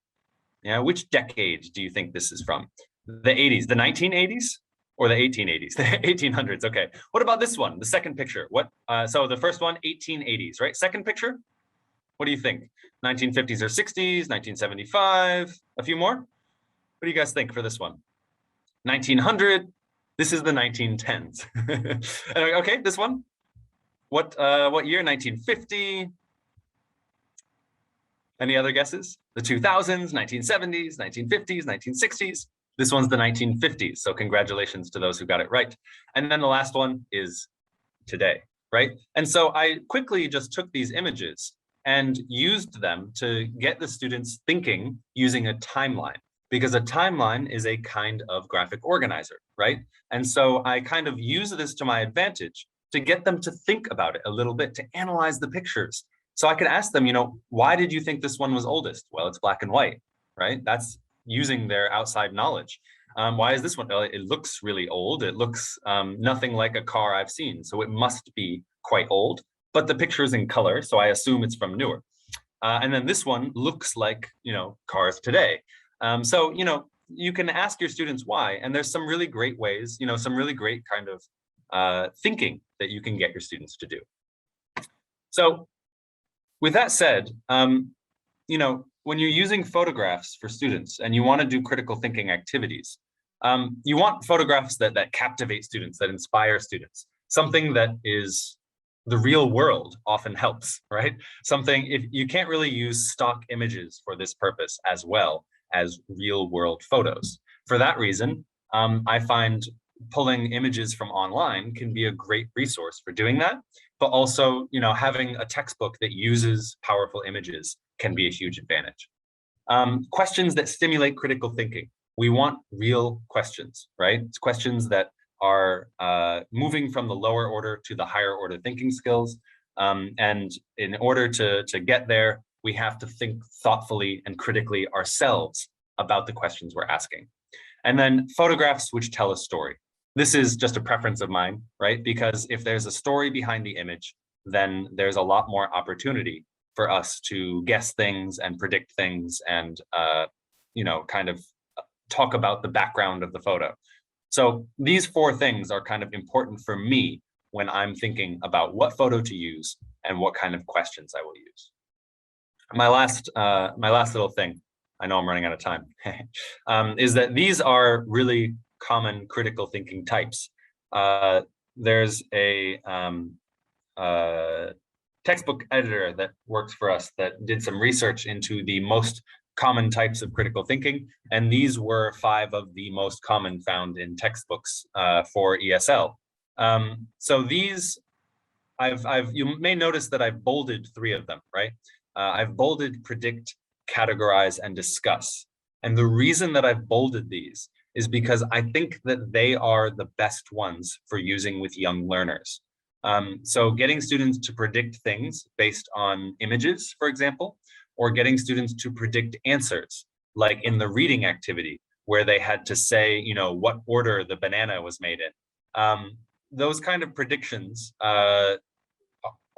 Yeah, which decade do you think this is from? The 80s, the 1980s or the 1880s? The 1800s, okay. What about this one, the second picture? What? So the first one, 1880s, right? Second picture, what do you think? 1950s or 60s, 1975, a few more? What do you guys think for this one? 1900, this is the 1910s. Okay, this one? What year? 1950? Any other guesses? The 2000s, 1970s, 1950s, 1960s. This one's the 1950s. So congratulations to those who got it right. And then the last one is today, right? And so I quickly just took these images and used them to get the students thinking using a timeline, because a timeline is a kind of graphic organizer, right? And so I kind of use this to my advantage to get them to think about it a little bit, to analyze the pictures. So I could ask them, you know, why did you think this one was oldest? Well, it's black and white, right? That's using their outside knowledge. Why is this one? Well, it looks really old. It looks nothing like a car I've seen. So it must be quite old, but the picture is in color. So I assume it's from newer. And then this one looks like, you know, cars today. So, you know, you can ask your students why, and there's some really great ways, you know, some really great kind of thinking that you can get your students to do. So with that said, you know, when you're using photographs for students and you want to do critical thinking activities, you want photographs that captivate students, that inspire students. Something that is the real world often helps, right? Something, if you can't really use stock images for this purpose as well as real world photos. For that reason, I find pulling images from online can be a great resource for doing that. But also, you know, having a textbook that uses powerful images can be a huge advantage. Questions that stimulate critical thinking. We want real questions, right? It's questions that are moving from the lower order to the higher order thinking skills. And in order to get there, we have to think thoughtfully and critically ourselves about the questions we're asking. And then photographs which tell a story. This is just a preference of mine, right? Because if there's a story behind the image, then there's a lot more opportunity for us to guess things and predict things and, you know, kind of talk about the background of the photo. So these four things are kind of important for me when I'm thinking about what photo to use and what kind of questions I will use. My last little thing, I know I'm running out of time, is that these are really common critical thinking types. There's a textbook editor that works for us that did some research into the most common types of critical thinking, and these were 5 of the most common found in textbooks for ESL. So these, you may notice that I've bolded 3 of them, right? I've bolded, predict, categorize, and discuss. And the reason that I've bolded these is because I think that they are the best ones for using with young learners. So getting students to predict things based on images, for example, or getting students to predict answers, like in the reading activity, where they had to say, you know, what order the banana was made in. Those kind of predictions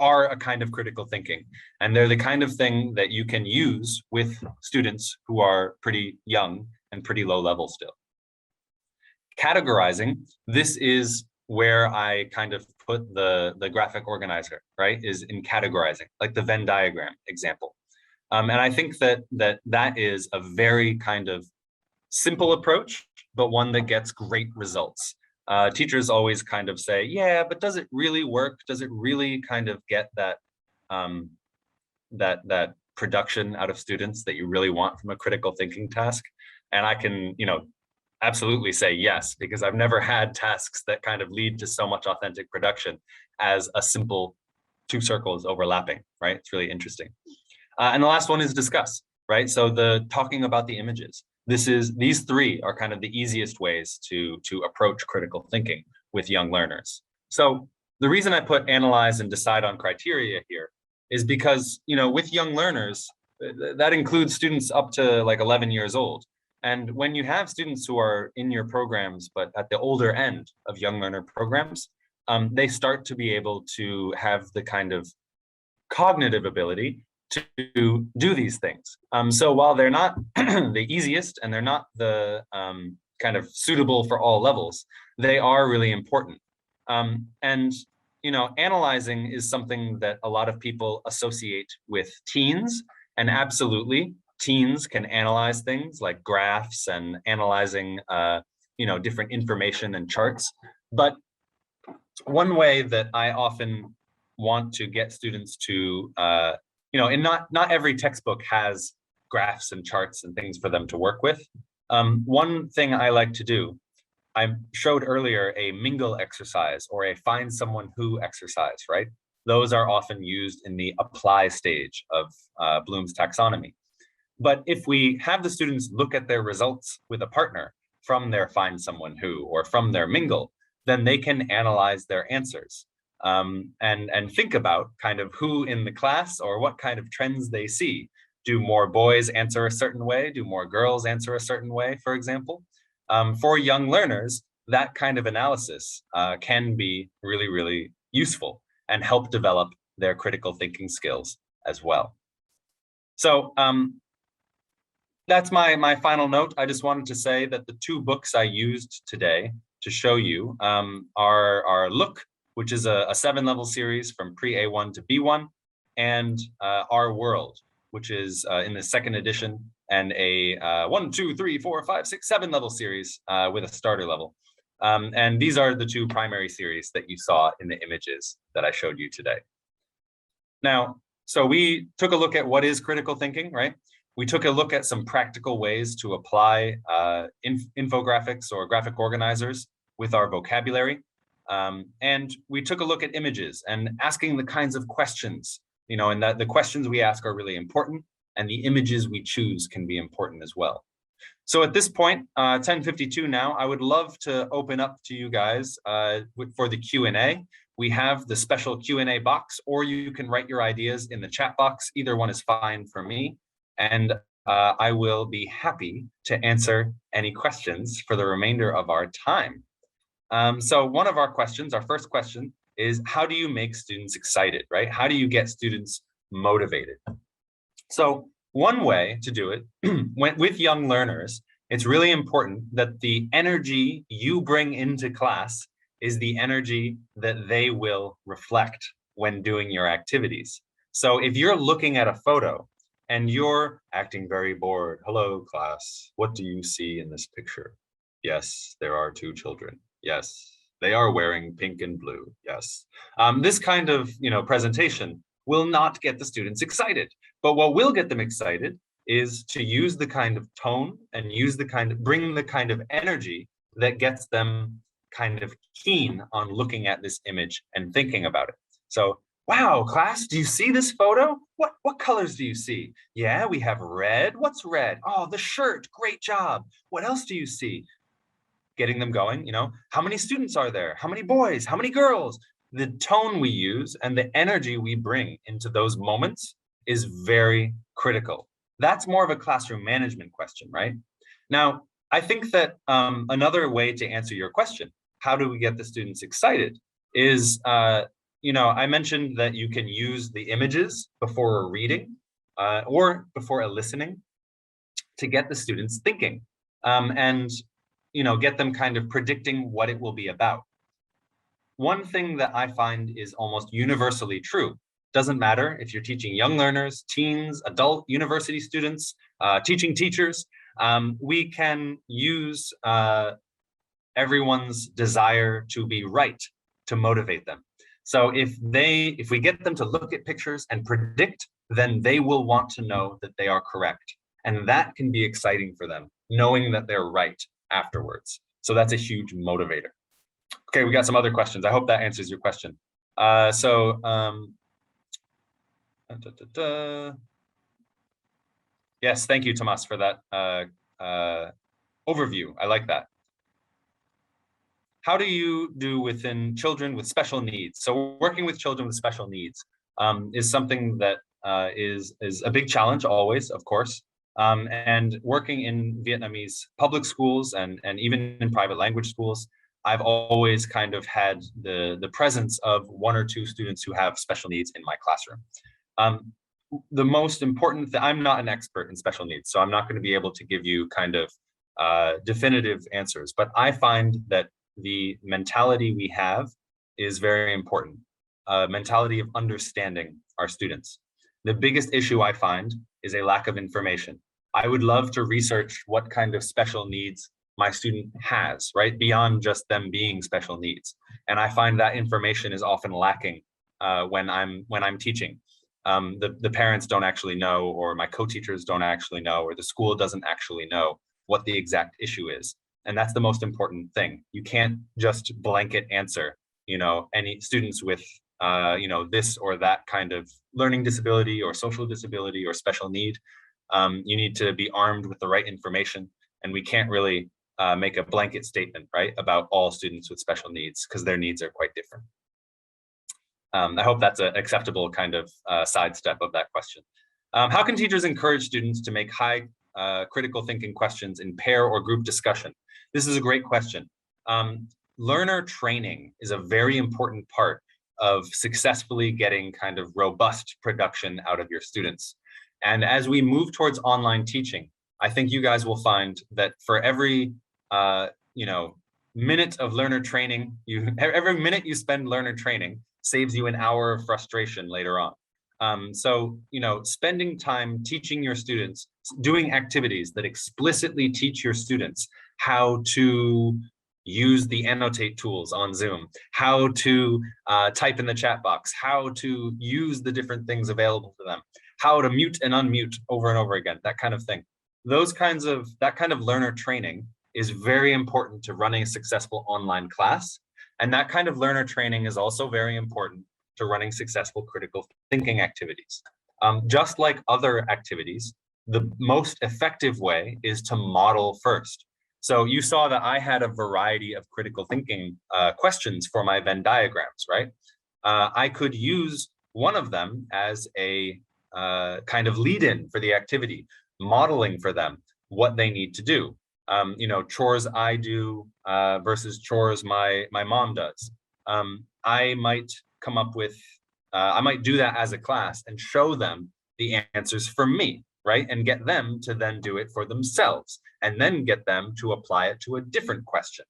are a kind of critical thinking, and they're the kind of thing that you can use with students who are pretty young and pretty low level still. Categorizing, this is where I kind of put the graphic organizer, right, is in categorizing, like the Venn diagram example. And I think that is a very kind of simple approach, but one that gets great results. Teachers always kind of say, yeah, but does it really work? Does it really kind of get that that production out of students that you really want from a critical thinking task? And I can, you know, absolutely say yes, because I've never had tasks that kind of lead to so much authentic production as a simple 2 circles overlapping, right? It's really interesting. And the last one is discuss, right? So the talking about the images. These 3 are kind of the easiest ways to approach critical thinking with young learners. So the reason I put analyze and decide on criteria here is because, you know, with young learners, that includes students up to like 11 years old. And when you have students who are in your programs, but at the older end of young learner programs, they start to be able to have the kind of cognitive ability to do these things. So while they're not the easiest and they're not the kind of suitable for all levels, they are really important. And you know, analyzing is something that a lot of people associate with teens, and absolutely, teens can analyze things like graphs and analyzing, you know, different information and charts. But one way that I often want to get students to, you know, and not every textbook has graphs and charts and things for them to work with. One thing I like to do, I showed earlier a mingle exercise or a find someone who exercise, right? Those are often used in the apply stage of Bloom's taxonomy. But if we have the students look at their results with a partner from their find someone who or from their mingle, then they can analyze their answers and think about kind of who in the class or what kind of trends they see. Do more boys answer a certain way? Do more girls answer a certain way, for example? For young learners, that kind of analysis can be really, really useful and help develop their critical thinking skills as well. So that's my final note. I just wanted to say that the two books I used today to show you are Look, which is a 7-level series from pre-A1 to B1, and Our World, which is in the 2nd edition, and a 1, 2, 3, 4, 5, 6, 7-level series with a starter level. And these are the two primary series that you saw in the images that I showed you today. Now, so we took a look at what is critical thinking, right? We took a look at some practical ways to apply infographics or graphic organizers with our vocabulary. And we took a look at images and asking the kinds of questions, you know, and that the questions we ask are really important, and the images we choose can be important as well. So at this point, 10:52 now, I would love to open up to you guys for the Q&A. We have the special Q&A box, or you can write your ideas in the chat box. Either one is fine for me. And I will be happy to answer any questions for the remainder of our time. So one of our questions, our first question, is how do you make students excited, right? How do you get students motivated? So one way to do it with young learners, it's really important that the energy you bring into class is the energy that they will reflect when doing your activities. So if you're looking at a photo and you're acting very bored, hello class, what do you see in this picture? Yes, there are 2 children. Yes, they are wearing pink and blue. Yes. This kind of, you know, presentation will not get the students excited. But what will get them excited is to use the kind of tone and bring the kind of energy that gets them kind of keen on looking at this image and thinking about it. So, wow, class, do you see this photo? What colors do you see? Yeah, we have red. What's red? Oh, the shirt. Great job. What else do you see? Getting them going, you know, how many students are there? How many boys? How many girls? The tone we use and the energy we bring into those moments is very critical. That's more of a classroom management question, right? Now, I think that another way to answer your question, how do we get the students excited, is, you know, I mentioned that you can use the images before a reading or before a listening to get the students thinking and, you know, get them kind of predicting what it will be about. One thing that I find is almost universally true, doesn't matter if you're teaching young learners, teens, adult university students, teaching teachers, we can use everyone's desire to be right to motivate them. So if we get them to look at pictures and predict, then they will want to know that they are correct. And that can be exciting for them, knowing that they're right afterwards. So that's a huge motivator. Okay, we got some other questions. I hope that answers your question. Yes, thank you, Tomas, for that overview. I like that. How do you do within children with special needs? So working with children with special needs is something that is a big challenge always, of course. And working in Vietnamese public schools and even in private language schools, I've always kind of had the presence of one or two students who have special needs in my classroom. The most important thing, I'm not an expert in special needs, so I'm not going to be able to give you kind of definitive answers, but I find that the mentality we have is very important. Mentality of understanding our students. The biggest issue I find is a lack of information. I would love to research what kind of special needs my student has, right? Beyond just them being special needs. And I find that information is often lacking when I'm teaching. The parents don't actually know, or my co-teachers don't actually know, or the school doesn't actually know what the exact issue is. And that's the most important thing. You can't just blanket answer, any students with, this or that kind of learning disability or social disability or special need. You need to be armed with the right information, and we can't really make a blanket statement, right, about all students with special needs, because their needs are quite different. I hope that's an acceptable kind of sidestep of that question. How can teachers encourage students to make high critical thinking questions in pair or group discussion? This is a great question. Learner training is a very important part of successfully getting kind of robust production out of your students. And as we move towards online teaching, I think you guys will find that for every minute of learner training, every minute you spend learner training saves you an hour of frustration later on. So, spending time teaching your students, doing activities that explicitly teach your students how to use the annotate tools on Zoom, how to type in the chat box, how to use the different things available to them, how to mute and unmute over and over again, that kind of thing. That kind of learner training is very important to running a successful online class. And that kind of learner training is also very important to running successful critical thinking activities. Just like other activities, the most effective way is to model first. So you saw that I had a variety of critical thinking questions for my Venn diagrams, right? I could use one of them as a kind of lead-in for the activity, modeling for them what they need to do. Chores I do versus chores my mom does. I might come up with, I might do that as a class and show them the answers for me, right? And get them to then do it for themselves, and then get them to apply it to a different question.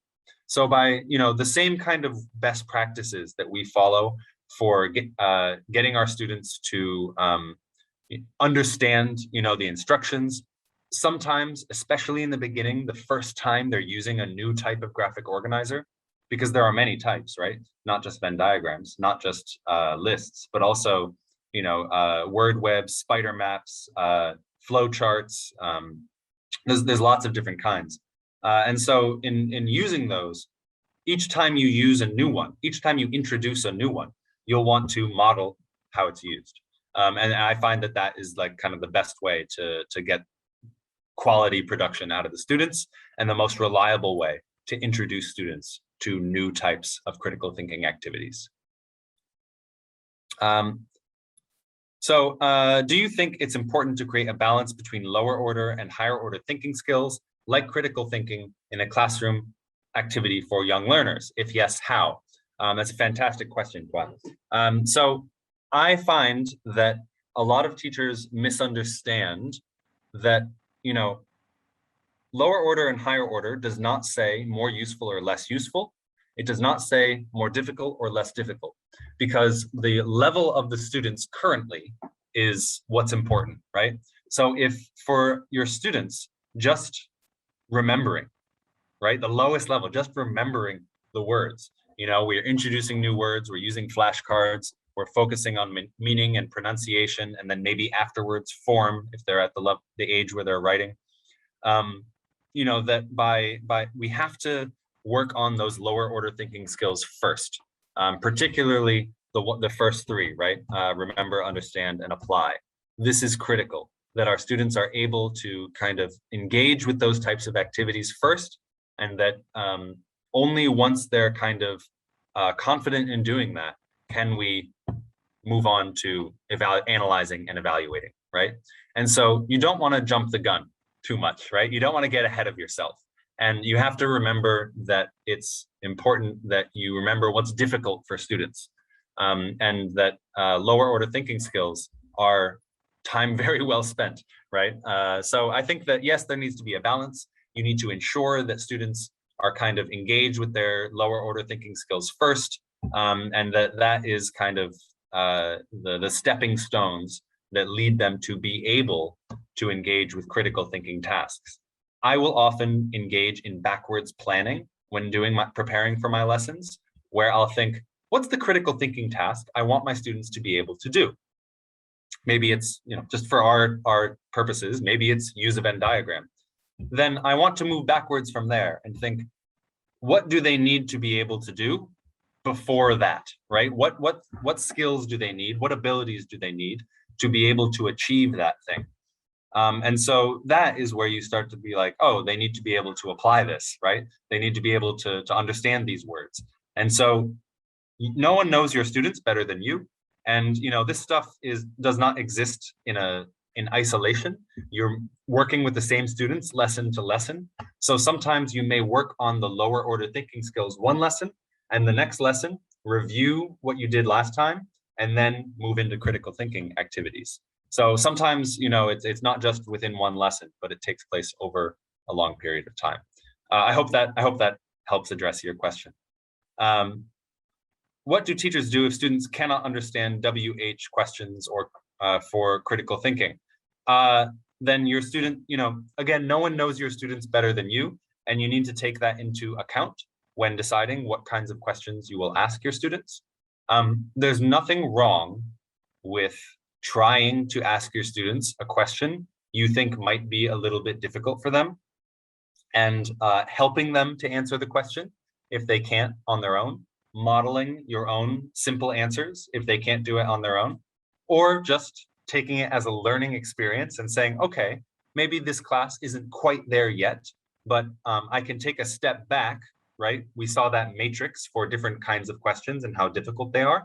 So by, the same kind of best practices that we follow for getting our students to understand, the instructions. Sometimes, especially in the beginning, the first time they're using a new type of graphic organizer, because there are many types, right? Not just Venn diagrams, not just lists, but also, word webs, spider maps, flow charts. There's lots of different kinds. And so in using those, each time you use a new one, each time you introduce a new one, you'll want to model how it's used. And I find that is like kind of the best way to get quality production out of the students, and the most reliable way to introduce students to new types of critical thinking activities. So do you think it's important to create a balance between lower order and higher order thinking skills, like critical thinking, in a classroom activity for young learners? If yes, how? That's a fantastic question, Quan. So I find that a lot of teachers misunderstand that, lower order and higher order does not say more useful or less useful. It does not say more difficult or less difficult, because the level of the students currently is what's important, right? So if for your students, just remembering, right, the lowest level, just remembering the words, we're introducing new words, we're using flashcards, we're focusing on meaning and pronunciation, and then maybe afterwards form, if they're at the age where they're writing. That by we have to work on those lower order thinking skills first, particularly the first three, right? Remember, understand, and apply. This is critical, that our students are able to kind of engage with those types of activities first, and that only once they're kind of confident in doing that can we move on to analyzing and evaluating, right? And so you don't want to jump the gun too much, right? You don't want to get ahead of yourself. And you have to remember that it's important that you remember what's difficult for students, and that lower order thinking skills are time very well spent, right? So I think that, yes, there needs to be a balance. You need to ensure that students are kind of engaged with their lower order thinking skills first, and that is kind of the stepping stones that lead them to be able to engage with critical thinking tasks. I will often engage in backwards planning when preparing for my lessons, where I'll think, what's the critical thinking task I want my students to be able to do? Maybe it's, just for our purposes, maybe it's use a Venn diagram. Then I want to move backwards from there and think, what do they need to be able to do before that, right? What skills do they need? What abilities do they need to be able to achieve that thing? And so that is where you start to be like, oh, they need to be able to apply this, right? They need to be able to understand these words. And so no one knows your students better than you. And this stuff does not exist in isolation. You're working with the same students lesson to lesson. So sometimes you may work on the lower order thinking skills one lesson, and the next lesson review what you did last time, and then move into critical thinking activities. So sometimes, it's not just within one lesson, but it takes place over a long period of time. I hope that helps address your question. What do teachers do if students cannot understand WH questions or for critical thinking? Then your student, again, no one knows your students better than you, and you need to take that into account when deciding what kinds of questions you will ask your students. There's nothing wrong with trying to ask your students a question you think might be a little bit difficult for them, and helping them to answer the question if they can't on their own, modeling your own simple answers if they can't do it on their own, or just taking it as a learning experience and saying, okay, maybe this class isn't quite there yet, but I can take a step back, right? We saw that matrix for different kinds of questions and how difficult they are.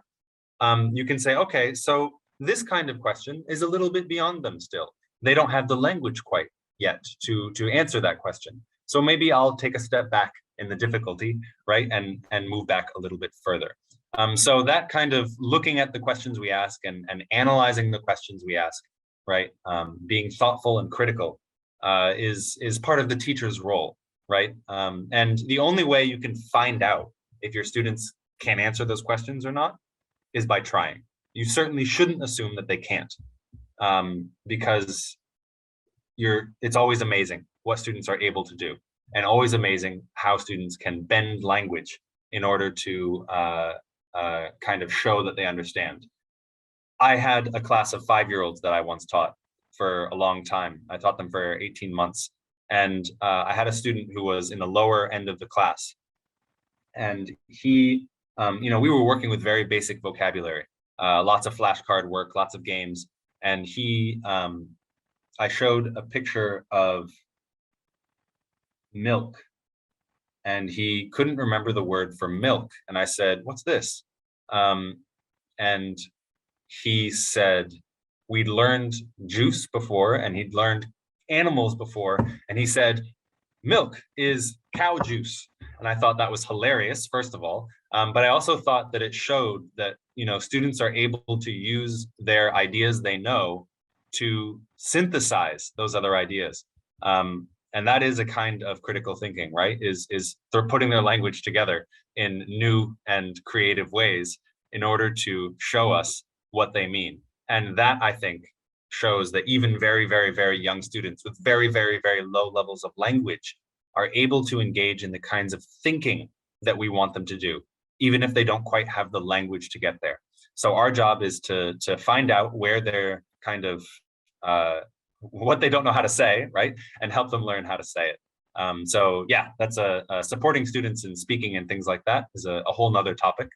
You can say, okay, so this kind of question is a little bit beyond them still. They don't have the language quite yet to answer that question. So maybe I'll take a step back in the difficulty, right? And move back a little bit further. So that kind of looking at the questions we ask and analyzing the questions we ask, right? Being thoughtful and critical is part of the teacher's role, right? And the only way you can find out if your students can answer those questions or not is by trying. You certainly shouldn't assume that they can't, because it's always amazing what students are able to do, and always amazing how students can bend language in order to kind of show that they understand. I had a class of 5-year-olds that I once taught for a long time. I taught them for 18 months. And I had a student who was in the lower end of the class. And he, we were working with very basic vocabulary, lots of flashcard work, lots of games. And I showed a picture of milk, and he couldn't remember the word for milk. And I said, what's this? And he said, we'd learned juice before, and he'd learned animals before. And he said, milk is cow juice. And I thought that was hilarious, first of all. But I also thought that it showed that, students are able to use their ideas they know to synthesize those other ideas. And that is a kind of critical thinking, right? Is they're putting their language together in new and creative ways in order to show us what they mean. And that, I think, shows that even very, very, very young students with very, very, very low levels of language are able to engage in the kinds of thinking that we want them to do, even if they don't quite have the language to get there. So our job is to find out where they're kind of what they don't know how to say, right? And help them learn how to say it. So yeah, that's supporting students in speaking and things like that is a whole nother topic.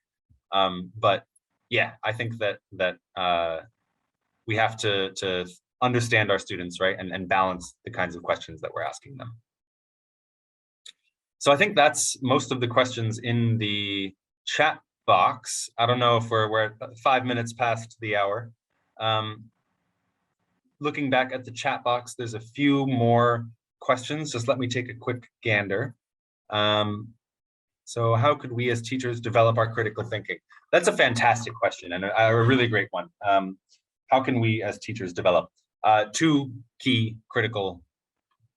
But yeah, I think that we have to understand our students, right? And balance the kinds of questions that we're asking them. So I think that's most of the questions in the chat box. I don't know if we're 5 minutes past the hour. Looking back at the chat box, there's a few more questions. Just let me take a quick gander. So how could we as teachers develop our critical thinking? That's a fantastic question and a really great one. How can we as teachers develop? Two key critical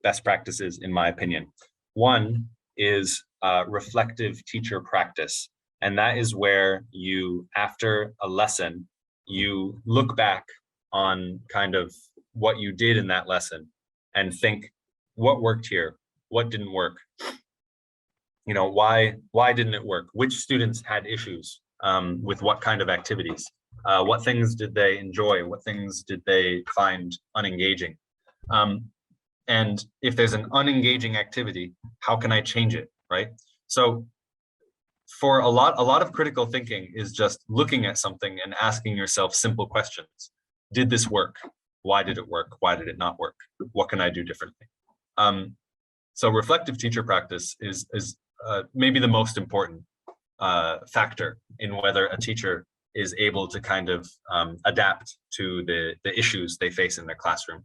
best practices, in my opinion. One is reflective teacher practice. And that is where you, after a lesson, you look back on kind of what you did in that lesson and think, what worked here? What didn't work? You know, why didn't it work? Which students had issues with what kind of activities? What things did they enjoy? What things did they find unengaging? And if there's an unengaging activity, how can I change it, right? So for a lot of critical thinking is just looking at something and asking yourself simple questions. Did this work? Why did it work? Why did it not work? What can I do differently? So reflective teacher practice is maybe the most important factor in whether a teacher is able to kind of adapt to the issues they face in their classroom.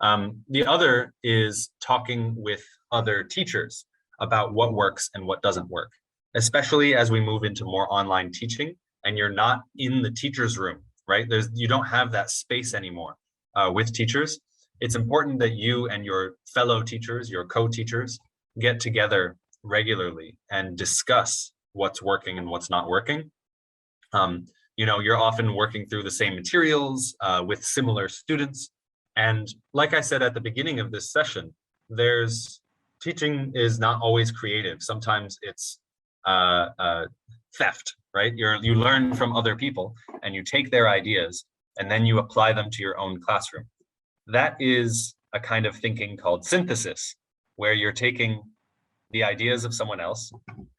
The other is talking with other teachers about what works and what doesn't work, especially as we move into more online teaching and you're not in the teacher's room, right? You don't have that space anymore with teachers. It's important that you and your fellow teachers, your co-teachers, get together regularly and discuss what's working and what's not working. You know, you're often working through the same materials with similar students. And like I said at the beginning of this session, teaching is not always creative. Sometimes it's theft, right? You learn from other people and you take their ideas and then you apply them to your own classroom. That is a kind of thinking called synthesis, where you're taking the ideas of someone else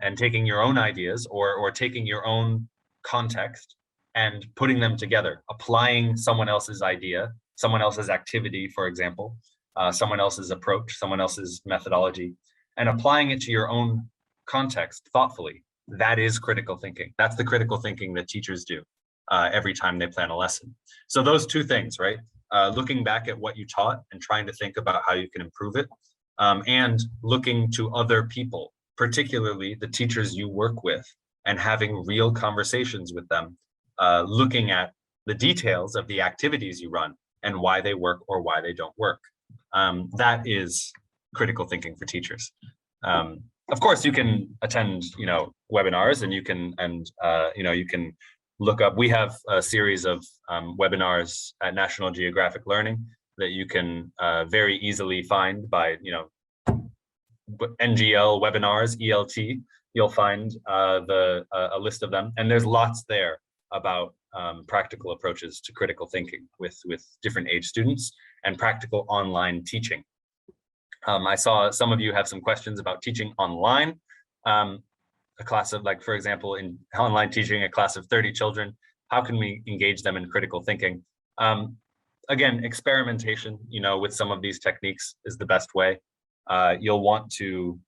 and taking your own ideas or taking your own context and putting them together, applying someone else's idea, someone else's activity, for example, someone else's approach, someone else's methodology, and applying it to your own context thoughtfully. That is critical thinking. That's the critical thinking that teachers do every time they plan a lesson. So those two things, right? Looking back at what you taught and trying to think about how you can improve it, and looking to other people, particularly the teachers you work with, and having real conversations with them, looking at the details of the activities you run and why they work or why they don't work. That is critical thinking for teachers. Of course, you can attend, webinars, and you can look up. We have a series of webinars at National Geographic Learning that you can very easily find by, NGL webinars, ELT. You'll find a list of them, and there's lots there about practical approaches to critical thinking with different age students and practical online teaching. I saw some of you have some questions about teaching online. A class of, like, for example, in online teaching, a class of 30 children, how can we engage them in critical thinking? Again, experimentation, with some of these techniques is the best way. You'll want to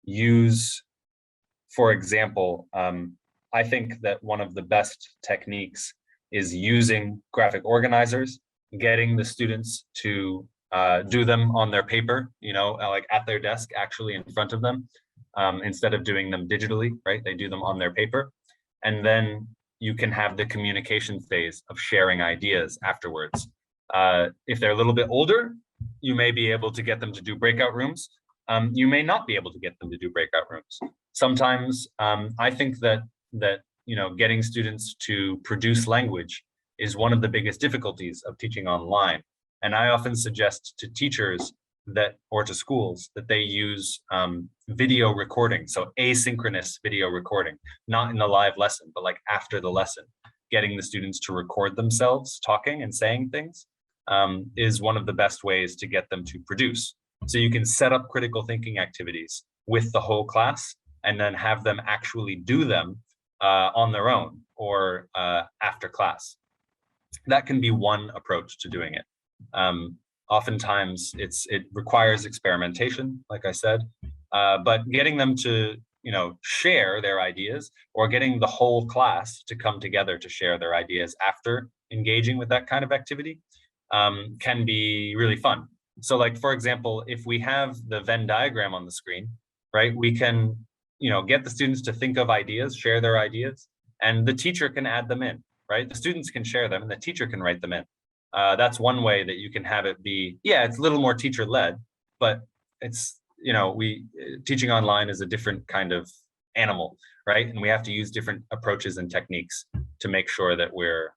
use, for example, I think that one of the best techniques is using graphic organizers, getting the students to do them on their paper, like at their desk, actually in front of them, instead of doing them digitally, right? They do them on their paper. And then you can have the communication phase of sharing ideas afterwards. If they're a little bit older, you may be able to get them to do breakout rooms. You may not be able to get them to do breakout rooms. Sometimes I think that getting students to produce language is one of the biggest difficulties of teaching online. And I often suggest to teachers or to schools that they use video recording, so asynchronous video recording, not in the live lesson, but like after the lesson, getting the students to record themselves talking and saying things is one of the best ways to get them to produce. So you can set up critical thinking activities with the whole class and then have them actually do them on their own or after class. That can be one approach to doing it. Oftentimes it requires experimentation, like I said, but getting them to share their ideas, or getting the whole class to come together to share their ideas after engaging with that kind of activity can be really fun. So like, for example, if we have the Venn diagram on the screen, right, we can, get the students to think of ideas, share their ideas, and the teacher can add them in, right? The students can share them and the teacher can write them in. That's one way that you can have it be, it's a little more teacher-led, but it's, teaching online is a different kind of animal, right? And we have to use different approaches and techniques to make sure that we're,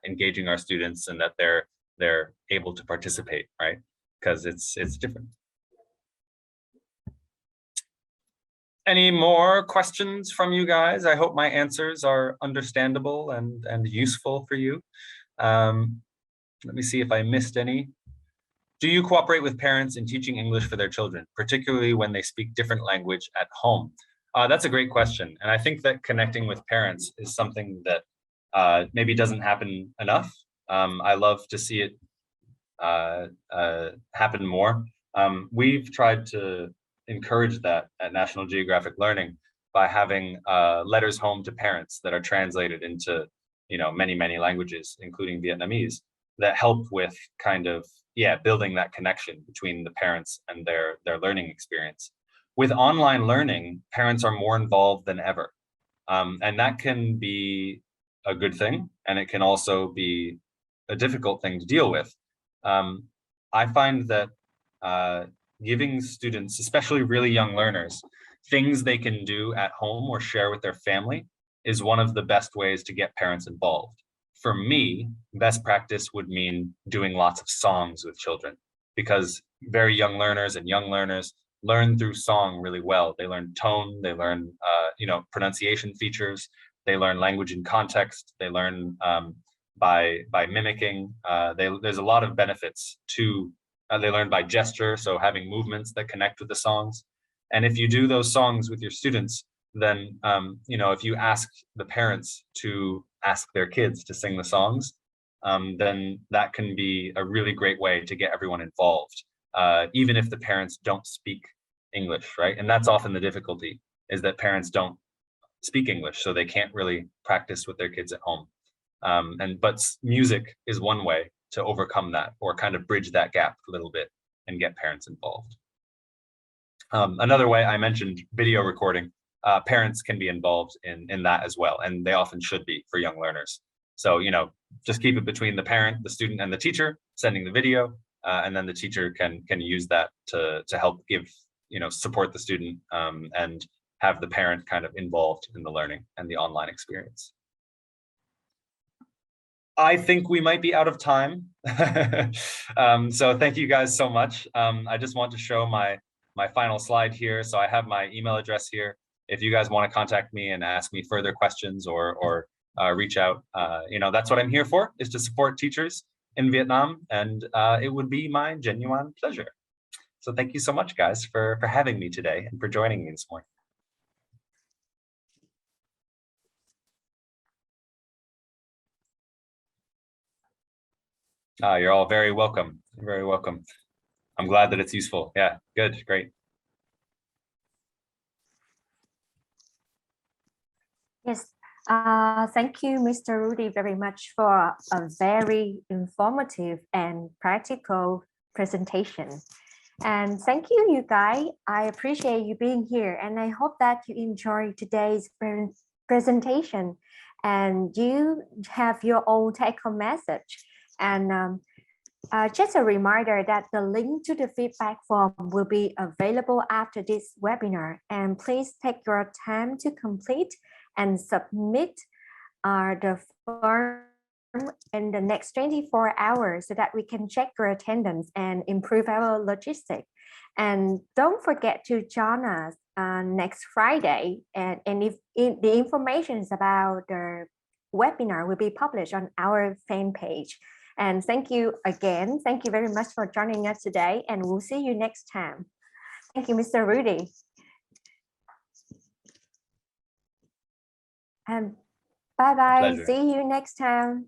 engaging our students and that they're able to participate, right? Because it's different. Any more questions from you guys? I hope my answers are understandable and useful for you. Let me see if I missed any. Do you cooperate with parents in teaching English for their children, particularly when they speak different language at home? That's a great question. And I think that connecting with parents is something that maybe doesn't happen enough. I love to see it happen more. We've tried to encourage that at National Geographic Learning by having letters home to parents that are translated into many languages, including Vietnamese, that help with kind of building that connection between the parents and their learning experience. With online learning, parents are more involved than ever, and that can be a good thing, and it can also be a difficult thing to deal with. I find that giving students, especially really young learners, things they can do at home or share with their family is one of the best ways to get parents involved. For me, best practice would mean doing lots of songs with children, because very young learners learn through song really well. They learn tone, they learn pronunciation features, they learn language in context, they learn by mimicking. There's a lot of benefits to, they learn by gesture, so having movements that connect with the songs. And if you do those songs with your students, then if you ask the parents to ask their kids to sing the songs, then that can be a really great way to get everyone involved, even if the parents don't speak English, right? And that's often the difficulty, is that parents don't speak English, so they can't really practice with their kids at home. But music is one way to overcome that, or kind of bridge that gap a little bit and get parents involved. Another way, I mentioned video recording. Parents can be involved in that as well, and they often should be for young learners. So, just keep it between the parent, the student, and the teacher sending the video, and then the teacher can use that to help give, support the student, and have the parent kind of involved in the learning and the online experience. I think we might be out of time. So thank you guys so much. I just want to show my final slide here. So I have my email address here. If you guys want to contact me and ask me further questions or reach out, that's what I'm here for, is to support teachers in Vietnam. And it would be my genuine pleasure. So thank you so much, guys, for having me today and for joining me this morning. You're all very welcome. Very welcome. I'm glad that it's useful. Yeah, good, great. Yes, thank you, Mr. Rudi, very much for a very informative and practical presentation. And thank you, you guys. I appreciate you being here, and I hope that you enjoyed today's presentation and you have your own take-home message. And just a reminder that the link to the feedback form will be available after this webinar, and please take your time to complete and submit the form in the next 24 hours so that we can check your attendance and improve our logistics. And don't forget to join us next Friday. And if the information is about the webinar will be published on our fan page. And thank you again. Thank you very much for joining us today, and we'll see you next time. Thank you, Mr. Rudi. And bye-bye. See you next time.